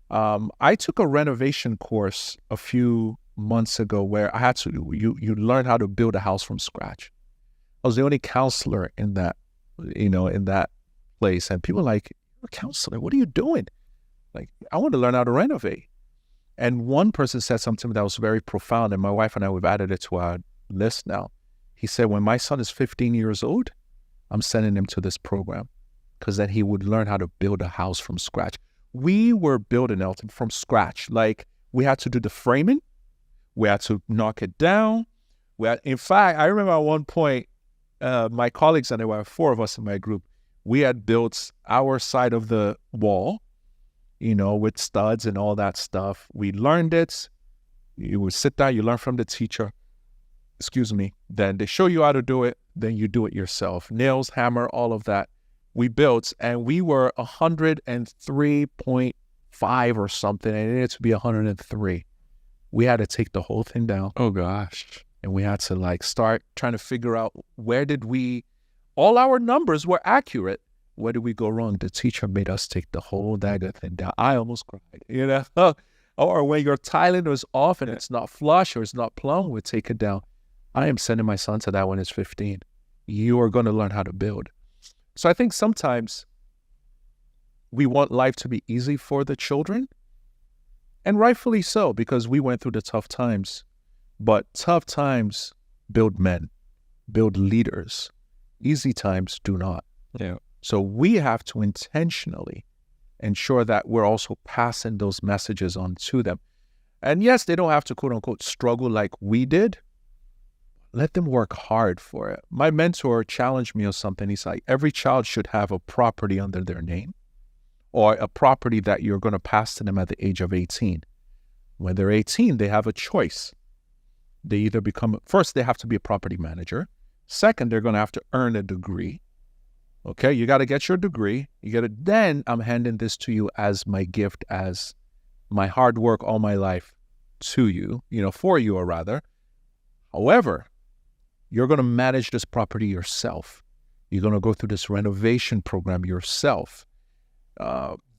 I took a renovation course a few months ago where I had to, you learn how to build a house from scratch. I was the only counselor in that, in that place. And people were like, you're a counselor, what are you doing? Like, I want to learn how to renovate. And one person said something to me that was very profound, and my wife and I, we've added it to our list now. He said, when my son is 15 years old, I'm sending him to this program because then he would learn how to build a house from scratch. We were building it from scratch. Like, we had to do the framing. We had to knock it down. In fact, I remember at one point, my colleagues, and there were 4 of us in my group, we had built our side of the wall, with studs and all that stuff. We learned it. You would sit down, you learn from the teacher. Then they show you how to do it. Then you do it yourself. Nails, hammer, all of that. We built, and we were 103.5 or something, and it needed to be 103. We had to take the whole thing down. Oh, gosh. And we had to start trying to figure out all our numbers were accurate. Where did we go wrong? The teacher made us take the whole dagger thing down. I almost cried, Or when your tiling is off and it's not flush or it's not plumb, we take it down. I am sending my son to that when he's 15. You are going to learn how to build. So I think sometimes we want life to be easy for the children. And rightfully so, because we went through the tough times. But tough times build men, build leaders. Easy times do not. Yeah. So we have to intentionally ensure that we're also passing those messages on to them. And yes, they don't have to, quote unquote, struggle like we did. let them work hard for it. My mentor challenged me on something. He's like, every child should have a property under their name or a property that you're going to pass to them at the age of 18. When they're 18, they have a choice. They either become, first, they have to be a property manager. Second, they're going to have to earn a degree. Okay, you got to get your degree. You got to, then I'm handing this to you as my gift, as my hard work all my life to you, for you, or rather. However, you're going to manage this property yourself. You're going to go through this renovation program yourself.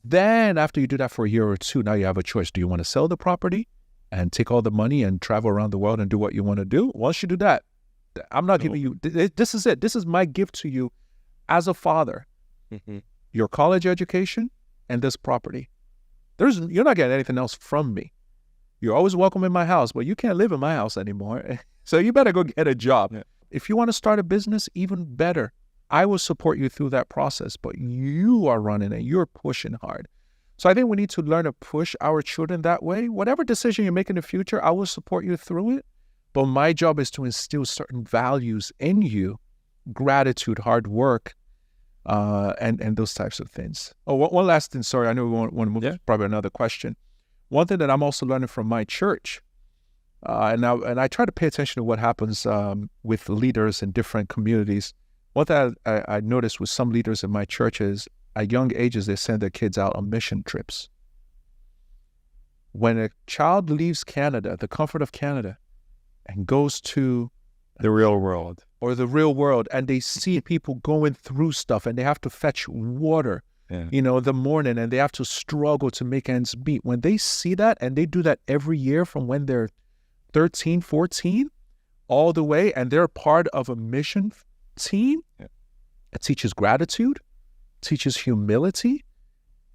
Then after you do that for a year or two, now you have a choice. Do you want to sell the property and take all the money and travel around the world and do what you want to do? Once you do that, I'm not giving you, this is it. This is my gift to you as a father. Your college education and this property. You're not getting anything else from me. You're always welcome in my house, but you can't live in my house anymore. So you better go get a job. Yeah. If you want to start a business, even better. I will support you through that process, but you are running it. You're pushing hard. So I think we need to learn to push our children that way. Whatever decision you make in the future, I will support you through it. But my job is to instill certain values in you, gratitude, hard work, and those types of things. Oh, one last thing. Sorry, I know we want to move to probably another question. One thing that I'm also learning from my church, and I try to pay attention to what happens with leaders in different communities. One thing I noticed with some leaders in my church is at young ages, they send their kids out on mission trips. When a child leaves Canada, the comfort of Canada, and goes to the real world, and they see people going through stuff and they have to fetch water, the morning, and they have to struggle to make ends meet. When they see that, and they do that every year from when they're 13, 14, all the way, and they're part of a mission team, it teaches gratitude, teaches humility,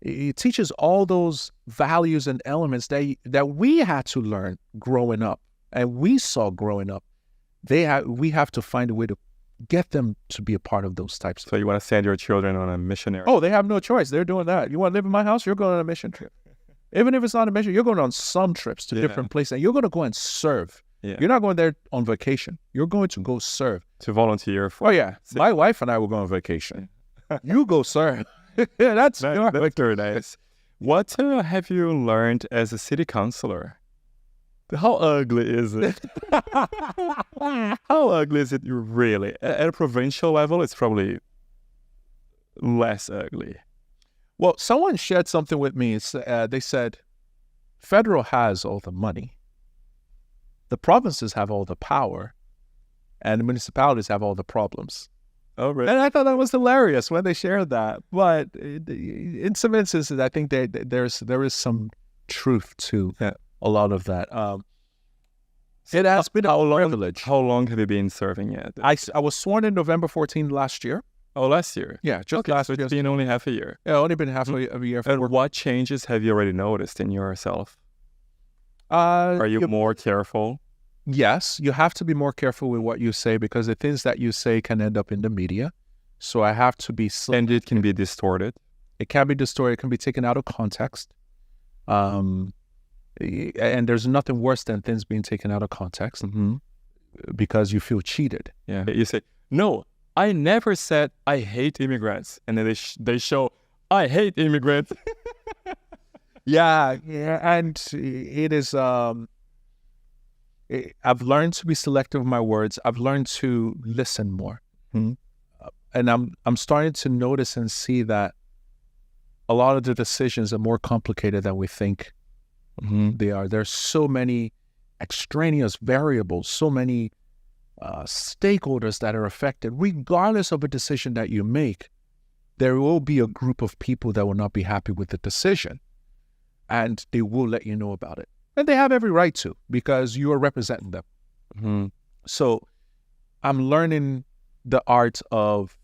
it teaches all those values and elements that we had to learn growing up and we saw growing up. We have to find a way to get them to be a part of those types. So you want to send your children on a missionary? Oh, they have no choice. They're doing that. You want to live in my house? You're going on a mission trip. Even if it's not a mission, you're going on some trips to different places, and you're going to go and serve. Yeah. You're not going there on vacation. You're going to go serve. To volunteer for. Oh, yeah. My wife and I will go on vacation. You go serve. That's very nice. What have you learned as a city councilor? How ugly is it? How ugly is it really? At a provincial level, it's probably less ugly. Well, someone shared something with me. They said, federal has all the money. The provinces have all the power. And the municipalities have all the problems. Oh, really? And I thought that was hilarious when they shared that. But in some instances, I think there is some truth to a lot of that. It has been a privilege. How long have you been serving it? I was sworn in November 14 last year. Oh, last year? Yeah, just last year. So it's been only half a year. Yeah, only been half a year. And what changes have you already noticed in yourself? Are you more careful? Yes, you have to be more careful with what you say because the things that you say can end up in the media. So I have to be... And it can be distorted. It can be distorted. It can be taken out of context. And there's nothing worse than things being taken out of context because you feel cheated. Yeah. You say, no, I never said I hate immigrants. And then they show, I hate immigrants. Yeah. And it is... I've learned to be selective with my words. I've learned to listen more. And I'm starting to notice and see that a lot of the decisions are more complicated than we think they are. There's so many extraneous variables, so many stakeholders that are affected. Regardless of a decision that you make, there will be a group of people that will not be happy with the decision, and they will let you know about it. And they have every right to, because you are representing them. So I'm learning the art of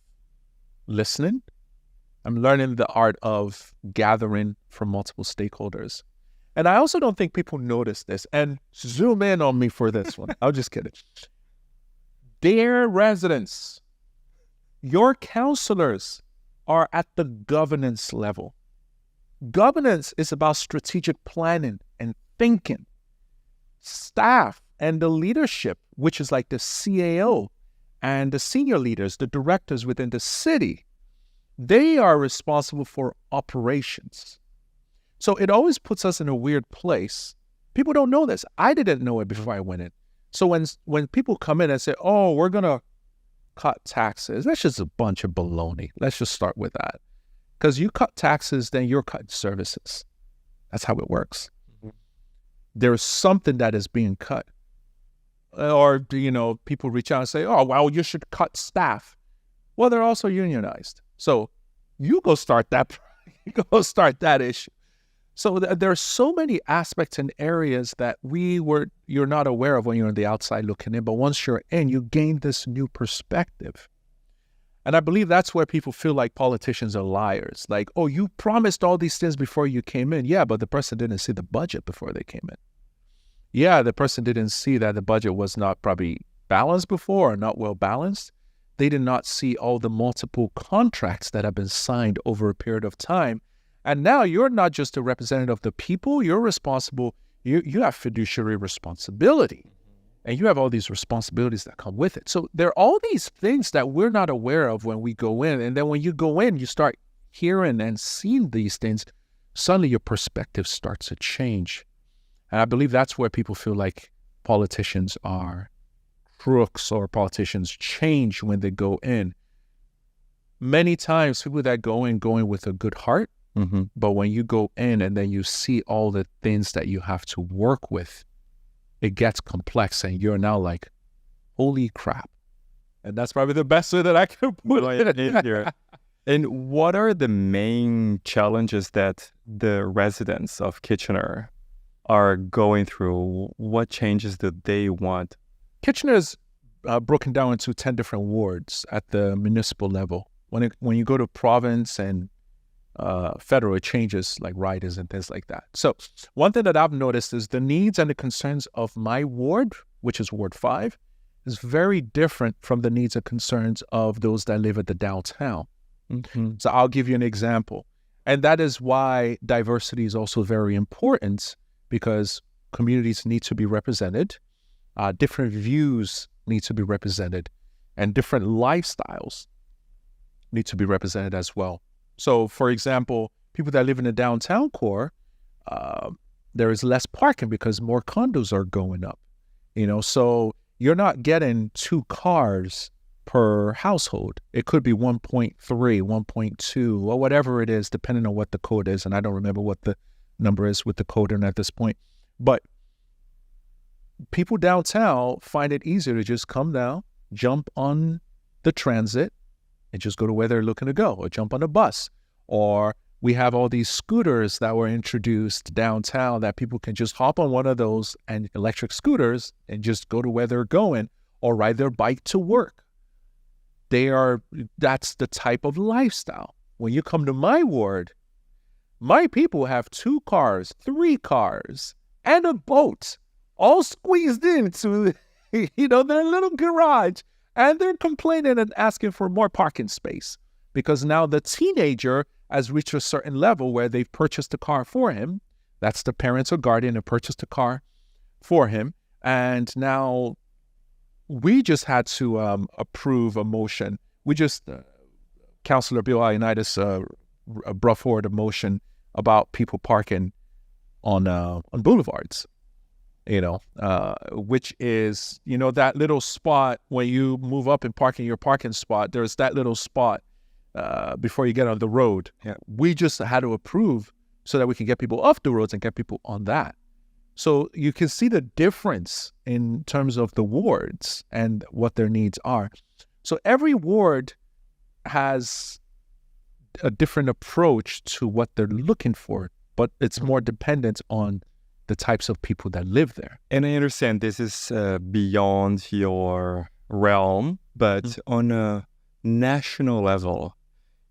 listening. I'm learning the art of gathering from multiple stakeholders. And I also don't think people notice this. And zoom in on me for this one. I'm just kidding. Dear residents, your councilors are at the governance level. Governance is about strategic planning and thinking. Staff And the leadership, which is like the CAO and the senior leaders, the directors within the city, they are responsible for operations. So it always puts us in a weird place. People don't know this. I didn't know it before I went in. So when people come in and say, oh, we're going to cut taxes, that's just a bunch of baloney. Let's just start with that. Because you cut taxes, then you're cutting services. That's how it works. There's something that is being cut. Or, people reach out and say, oh, well, you should cut staff. Well, they're also unionized. So you go start that issue. So there are so many aspects and areas that you're not aware of when you're on the outside looking in. But once you're in, you gain this new perspective. And I believe that's where people feel like politicians are liars. Like, oh, you promised all these things before you came in. Yeah, but the person didn't see the budget before they came in. Yeah, the person didn't see that the budget was not probably balanced before or not well balanced. They did not see all the multiple contracts that have been signed over a period of time. And now you're not just a representative of the people, you're responsible, you have fiduciary responsibility. And you have all these responsibilities that come with it. So there are all these things that we're not aware of when we go in. And then when you go in, you start hearing and seeing these things, suddenly your perspective starts to change. And I believe that's where people feel like politicians are crooks or politicians change when they go in. Many times people that go in with a good heart, but when you go in and then you see all the things that you have to work with, it gets complex and you're now like, holy crap. And that's probably the best way that I can put it here. And what are the main challenges that the residents of Kitchener are going through? What changes do they want? Kitchener is broken down into 10 different wards at the municipal level. When you go to province and federal, it changes like riders and things like that. So one thing that I've noticed is the needs and the concerns of my ward, which is Ward 5, is very different from the needs and concerns of those that live at the downtown. So I'll give you an example. And that is why diversity is also very important, because communities need to be represented, different views need to be represented, and different lifestyles need to be represented as well. So, for example, people that live in the downtown core, there is less parking because more condos are going up. So you're not getting 2 cars per household. It could be 1.3, 1.2, or whatever it is, depending on what the code is. And I don't remember what the number is with the code at this point. But people downtown find it easier to just come down, jump on the transit, and just go to where they're looking to go, or jump on a bus. Or we have all these scooters that were introduced downtown that people can just hop on one of those and electric scooters and just go to where they're going, or ride their bike to work. That's the type of lifestyle. When you come to my ward, my people have 2 cars, 3 cars, and a boat, all squeezed into, their little garage. And they're complaining and asking for more parking space because now the teenager has reached a certain level where they've purchased a car for him. That's the parents or guardian have purchased a car for him. And now we just had to approve a motion. Councilor Bill Ioannidis brought forward a motion about people parking on boulevards. Which is, that little spot when you move up and park in your parking spot, there's that little spot before you get on the road. Yeah. We just had to approve so that we can get people off the roads and get people on that. So you can see the difference in terms of the wards and what their needs are. So every ward has a different approach to what they're looking for, but it's more dependent on the types of people that live there. And I understand this is beyond your realm, but on a national level,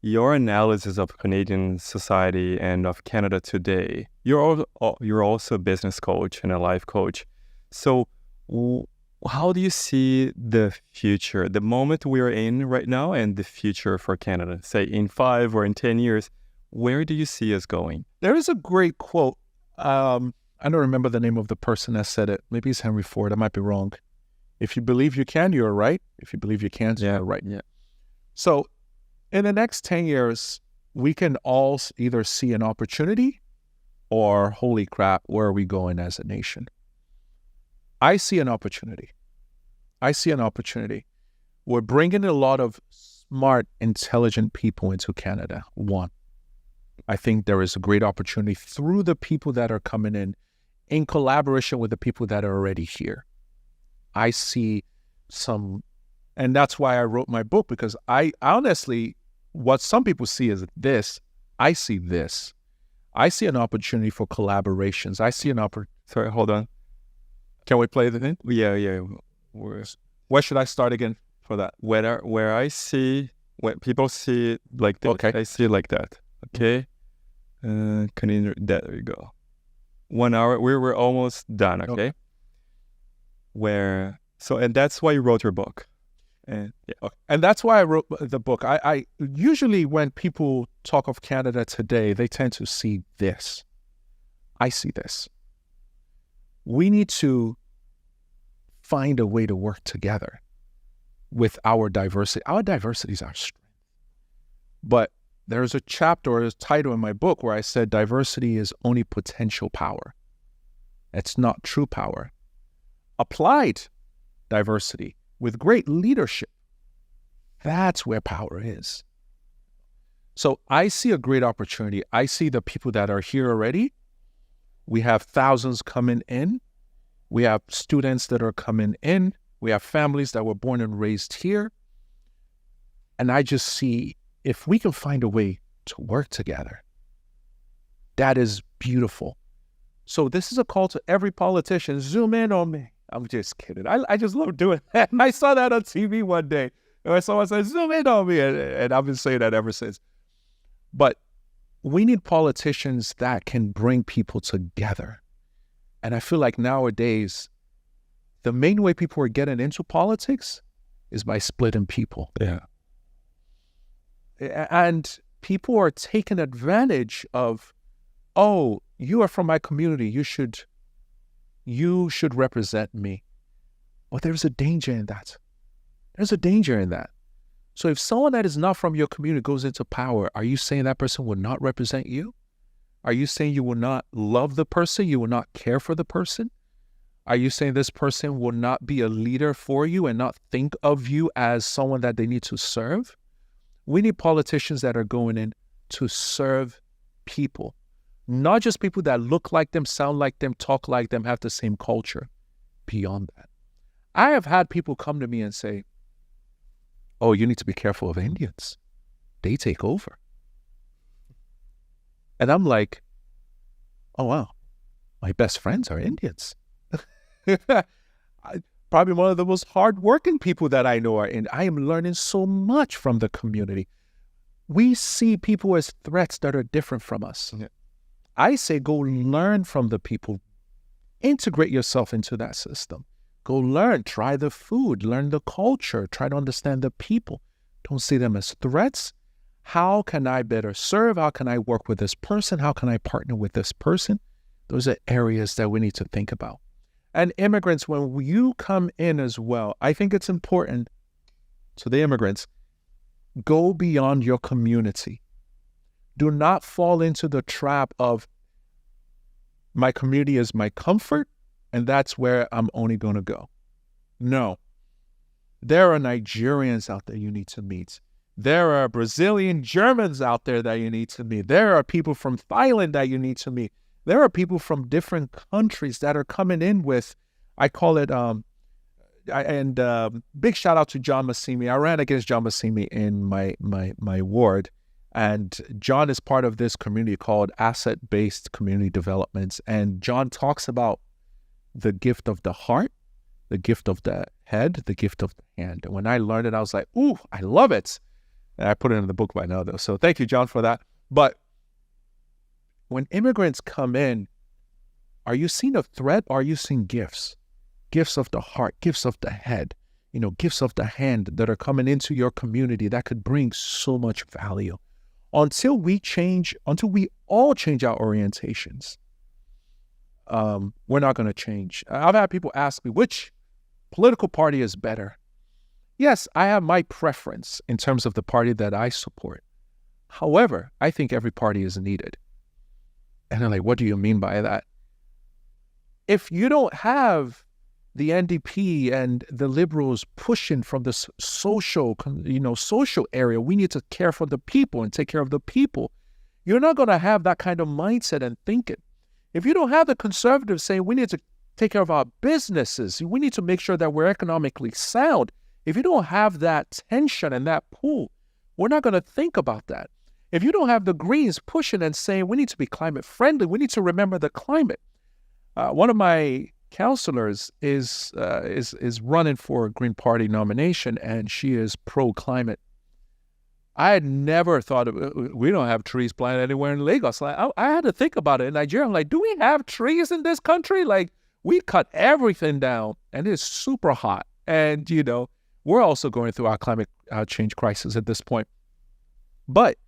your analysis of Canadian society and of Canada today, you're also a business coach and a life coach. So how do you see the future, the moment we're in right now and the future for Canada, say in 5 or in 10 years, where do you see us going? There is a great quote. I don't remember the name of the person that said it. Maybe it's Henry Ford. I might be wrong. If you believe you can, you're right. If you believe you can't, you're right. Yeah. So in the next 10 years, we can all either see an opportunity or, holy crap, where are we going as a nation? I see an opportunity. We're bringing a lot of smart, intelligent people into Canada. One, I think there is a great opportunity through the people that are coming in collaboration with the people that are already here. I see some, and that's why I wrote my book, because I honestly, what some people see is this, I see this. I see an opportunity for collaborations. I see an opportunity. Sorry, hold on. Can we play the thing? Yeah. Where should I start again for that? Where I see, when people see it like this, Okay. I see it like that. Okay. Continue. There you go. 1 hour. We're almost done. Okay. And that's why you wrote your book. And yeah. Okay. And that's why I wrote the book. I usually, when people talk of Canada today, they tend to see this. I see this. We need to find a way to work together with our diversity. Our diversity is our strength. But there's a chapter or a title in my book where I said diversity is only potential power. It's not true power. Applied diversity with great leadership, that's where power is. So I see a great opportunity. I see the people that are here already. We have thousands coming in. We have students that are coming in. We have families that were born and raised here. And I just see, if we can find a way to work together, that is beautiful. So this is a call to every politician, zoom in on me. I'm just kidding. I just love doing that. And I saw that on TV one day. And someone said, zoom in on me. And I've been saying that ever since. But we need politicians that can bring people together. And I feel like nowadays, the main way people are getting into politics is by splitting people. Yeah. And people are taking advantage of, oh, you are from my community. You should represent me. But there's a danger in that. So if someone that is not from your community goes into power, are you saying that person will not represent you? Are you saying you will not love the person? You will not care for the person? Are you saying this person will not be a leader for you and not think of you as someone that they need to serve? We need politicians that are going in to serve people, not just people that look like them, sound like them, talk like them, have the same culture. Beyond that, I have had people come to me and say, oh, you need to be careful of Indians. They take over. And I'm like, oh, wow, my best friends are Indians. Probably one of the most hardworking people that I know are in. I am learning so much from the community. We see people as threats that are different from us. Yeah. I say go learn from the people. Integrate yourself into that system. Go learn, try the food, learn the culture, try to understand the people. Don't see them as threats. How can I better serve? How can I work with this person? How can I partner with this person? Those are areas that we need to think about. And immigrants, when you come in as well, I think it's important to the immigrants, go beyond your community. Do not fall into the trap of my community is my comfort, and that's where I'm only going to go. No. There are Nigerians out there you need to meet. There are Brazilian Germans out there that you need to meet. There are people from Thailand that you need to meet. There are people from different countries that are coming in with, I call it, big shout out to John Massimi. I ran against John Massimi in my ward. And John is part of this community called Asset-Based Community Developments. And John talks about the gift of the heart, the gift of the head, the gift of the hand. And when I learned it, I was like, ooh, I love it. And I put it in the book by now, though. So thank you, John, for that. But when immigrants come in, are you seeing a threat or are you seeing gifts? Gifts of the heart, gifts of the head, gifts of the hand that are coming into your community that could bring so much value. Until we all change our orientations, we're not going to change. I've had people ask me, which political party is better? Yes, I have my preference in terms of the party that I support. However, I think every party is needed. And they're like, what do you mean by that? If you don't have the NDP and the liberals pushing from this social area, we need to care for the people and take care of the people. You're not going to have that kind of mindset and thinking. If you don't have the conservatives saying we need to take care of our businesses, we need to make sure that we're economically sound. If you don't have that tension and that pull, we're not going to think about that. If you don't have the Greens pushing and saying we need to be climate friendly, we need to remember the climate. One of my councilors is running for a Green Party nomination, and she is pro-climate. I had never thought we don't have trees planted anywhere in Lagos. I had to think about it in Nigeria. I'm like, do we have trees in this country? Like, we cut everything down, and it's super hot. And, we're also going through our climate change crisis at this point. But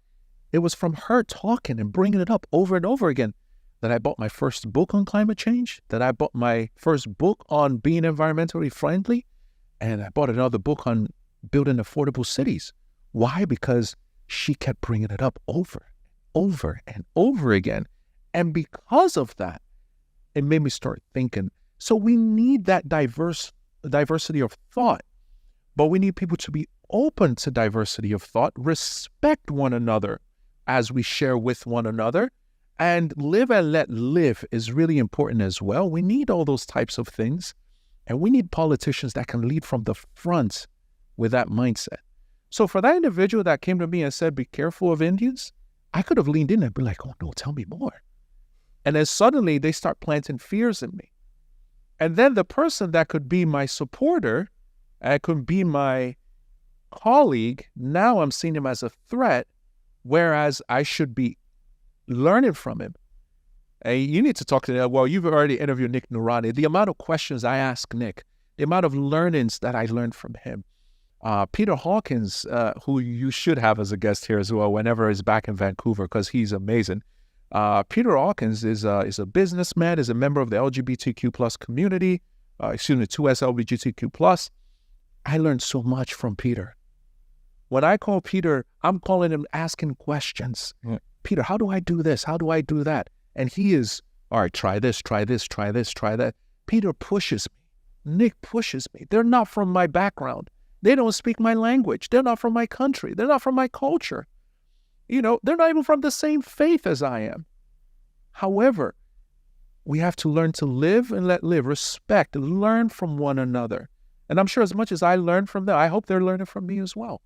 it was from her talking and bringing it up over and over again that I bought my first book on climate change, that I bought my first book on being environmentally friendly, and I bought another book on building affordable cities. Why? Because she kept bringing it up over and over again. And because of that, it made me start thinking. So we need that diversity of thought, but we need people to be open to diversity of thought, respect one another as we share with one another, and live and let live is really important as well. We need all those types of things, and we need politicians that can lead from the front with that mindset. So for that individual that came to me and said, be careful of Indians, I could have leaned in and be like, oh no, tell me more. And then suddenly they start planting fears in me. And then the person that could be my supporter, and could be my colleague, now I'm seeing him as a threat, whereas I should be learning from him. And you need to talk to him. Well, you've already interviewed Nick Noorani. The amount of questions I ask Nick, the amount of learnings that I learned from him. Peter Hawkins, who you should have as a guest here as well whenever he's back in Vancouver, because he's amazing. Peter Hawkins is a businessman, is a member of the LGBTQ plus community, 2S LGBTQ plus. I learned so much from Peter. When I call Peter, I'm calling him asking questions. Yeah. Peter, how do I do this? How do I do that? And he is, all right, try this, try this, try this, try that. Peter pushes me. Nick pushes me. They're not from my background. They don't speak my language. They're not from my country. They're not from my culture. They're not even from the same faith as I am. However, we have to learn to live and let live, respect, learn from one another. And I'm sure as much as I learn from them, I hope they're learning from me as well.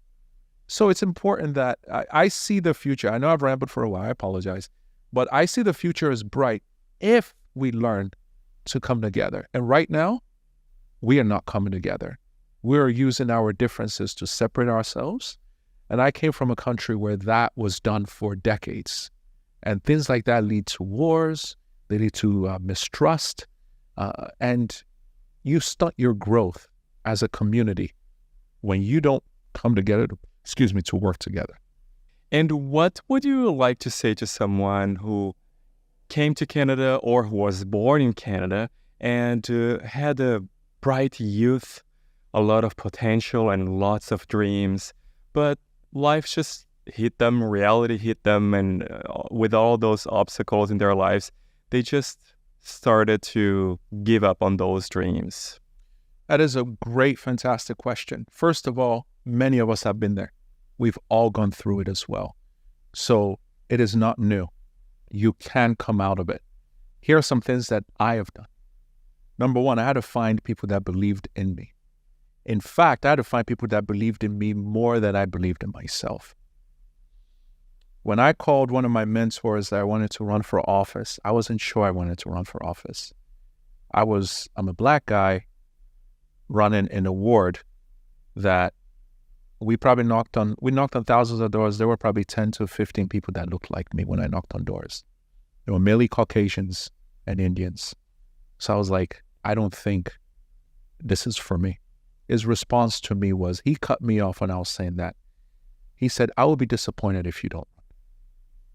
So it's important that I see the future. I know I've rambled for a while. I apologize. But I see the future as bright if we learn to come together. And right now, we are not coming together. We're using our differences to separate ourselves. And I came from a country where that was done for decades. And things like that lead to wars. They lead to mistrust. And you stunt your growth as a community when you don't come together to work together. And what would you like to say to someone who came to Canada or who was born in Canada and had a bright youth, a lot of potential and lots of dreams, but life just hit them, reality hit them, and with all those obstacles in their lives, they just started to give up on those dreams? That is a great, fantastic question. First of all, many of us have been there. We've all gone through it as well. So it is not new. You can come out of it. Here are some things that I have done. Number one, I had to find people that believed in me. In fact, I had to find people that believed in me more than I believed in myself. When I called one of my mentors that I wanted to run for office, I wasn't sure I wanted to run for office. I'm a Black guy running in a ward that we knocked on thousands of doors. There were probably 10 to 15 people that looked like me when I knocked on doors. There were mainly Caucasians and Indians. So I was like, I don't think this is for me. His response to me was, he cut me off when I was saying that. He said, I will be disappointed if you don't.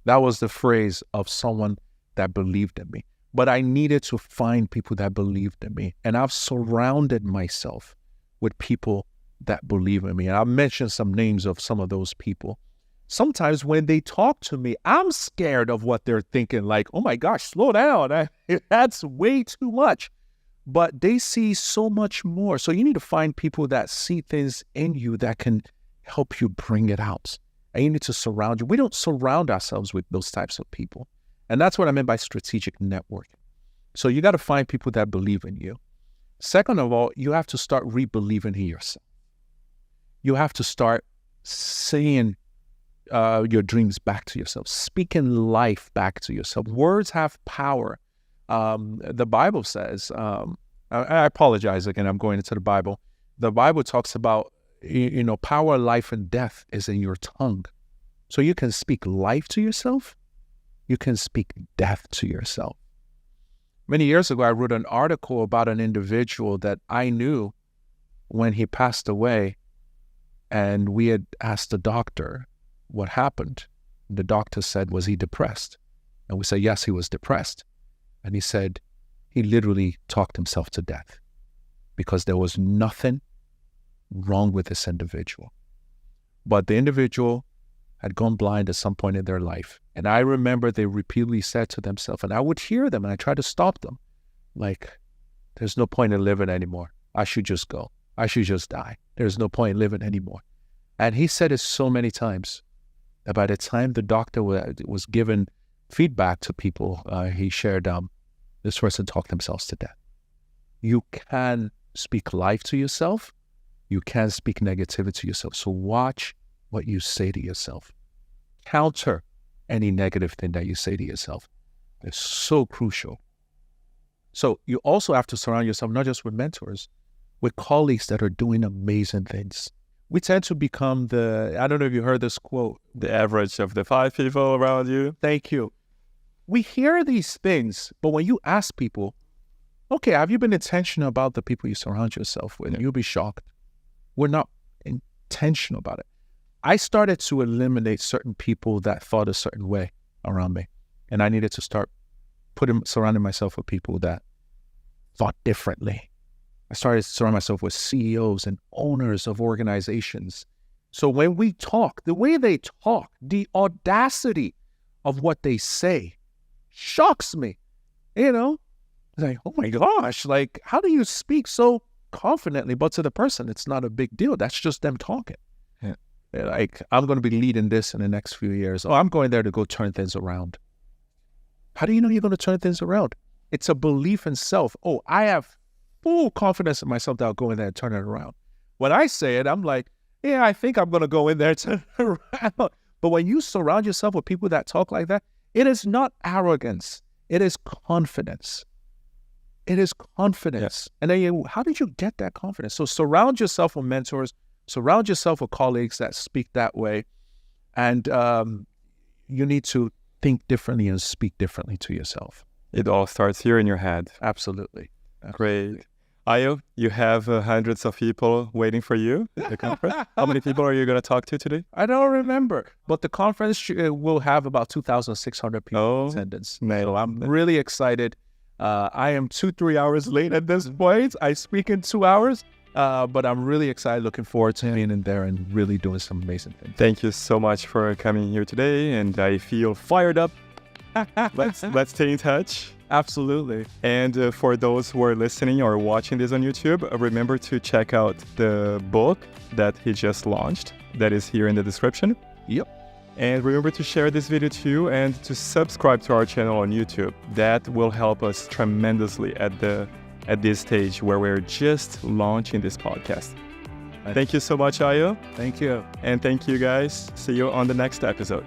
That was the phrase of someone that believed in me. But I needed to find people that believed in me. And I've surrounded myself with people that believe in me. And I've mentioned some names of some of those people. Sometimes when they talk to me, I'm scared of what they're thinking. Like, oh my gosh, slow down. That's way too much. But they see so much more. So you need to find people that see things in you that can help you bring it out. And you need to surround you. We don't surround ourselves with those types of people. And that's what I meant by strategic networking. So you got to find people that believe in you. Second of all, you have to start re-believing in yourself. You have to start saying your dreams back to yourself, speaking life back to yourself. Words have power. The Bible says, I apologize again, I'm going into the Bible. The Bible talks about, power, life, and death is in your tongue. So you can speak life to yourself. You can speak death to yourself. Many years ago, I wrote an article about an individual that I knew when he passed away, and we had asked the doctor what happened. The doctor said, was he depressed? And we said, yes, he was depressed. And he said, he literally talked himself to death because there was nothing wrong with this individual. But the individual had gone blind at some point in their life. And I remember they repeatedly said to themselves, and I would hear them and I tried to stop them, like, there's no point in living anymore. I should just go. I should just die. There's no point in living anymore. And he said it so many times that by the time the doctor was given feedback to people, he shared, this person talked themselves to death. You can speak life to yourself. You can speak negativity to yourself. So watch what you say to yourself. Counter any negative thing that you say to yourself. It's so crucial. So you also have to surround yourself not just with mentors, with colleagues that are doing amazing things. We tend to become I don't know if you heard this quote, The average of the 5 people around you. Thank you. We hear these things, but when you ask people, okay, have you been intentional about the people you surround yourself with? Yeah. You'll be shocked. We're not intentional about it. I started to eliminate certain people that thought a certain way around me. And I needed to start surrounding myself with people that thought differently. I started to surround myself with CEOs and owners of organizations. So when we talk, the way they talk, the audacity of what they say shocks me. It's like, oh my gosh, like, how do you speak so confidently? But to the person, it's not a big deal. That's just them talking. Yeah. Like, I'm going to be leading this in the next few years. Oh, I'm going there to go turn things around. How do you know you're going to turn things around? It's a belief in self. Oh, I have full confidence in myself that I'll go in there and turn it around. When I say it, I'm like, yeah, I think I'm going to go in there and turn it around. But when you surround yourself with people that talk like that, it is not arrogance. It is confidence. It is confidence. Yeah. And then how did you get that confidence? So surround yourself with mentors, surround yourself with colleagues that speak that way. And you need to think differently and speak differently to yourself. It all starts here in your head. Absolutely. Great. Ayo, you have hundreds of people waiting for you at the conference. How many people are you going to talk to today? I don't remember, but the conference will have about 2,600 people in attendance. So I'm really excited. I am 2-3 hours late at this point. I speak in 2 hours, but I'm really excited, looking forward to being in there and really doing some amazing things. Thank you so much for coming here today, and I feel fired up. Let's stay in touch. Absolutely. And for those who are listening or watching this on YouTube, remember to check out the book that he just launched. That is here in the description. Yep. And remember to share this video too and to subscribe to our channel on YouTube. That will help us tremendously at this stage where we're just launching this podcast. Thank you so much, Ayo. Thank you. And thank you guys. See you on the next episode.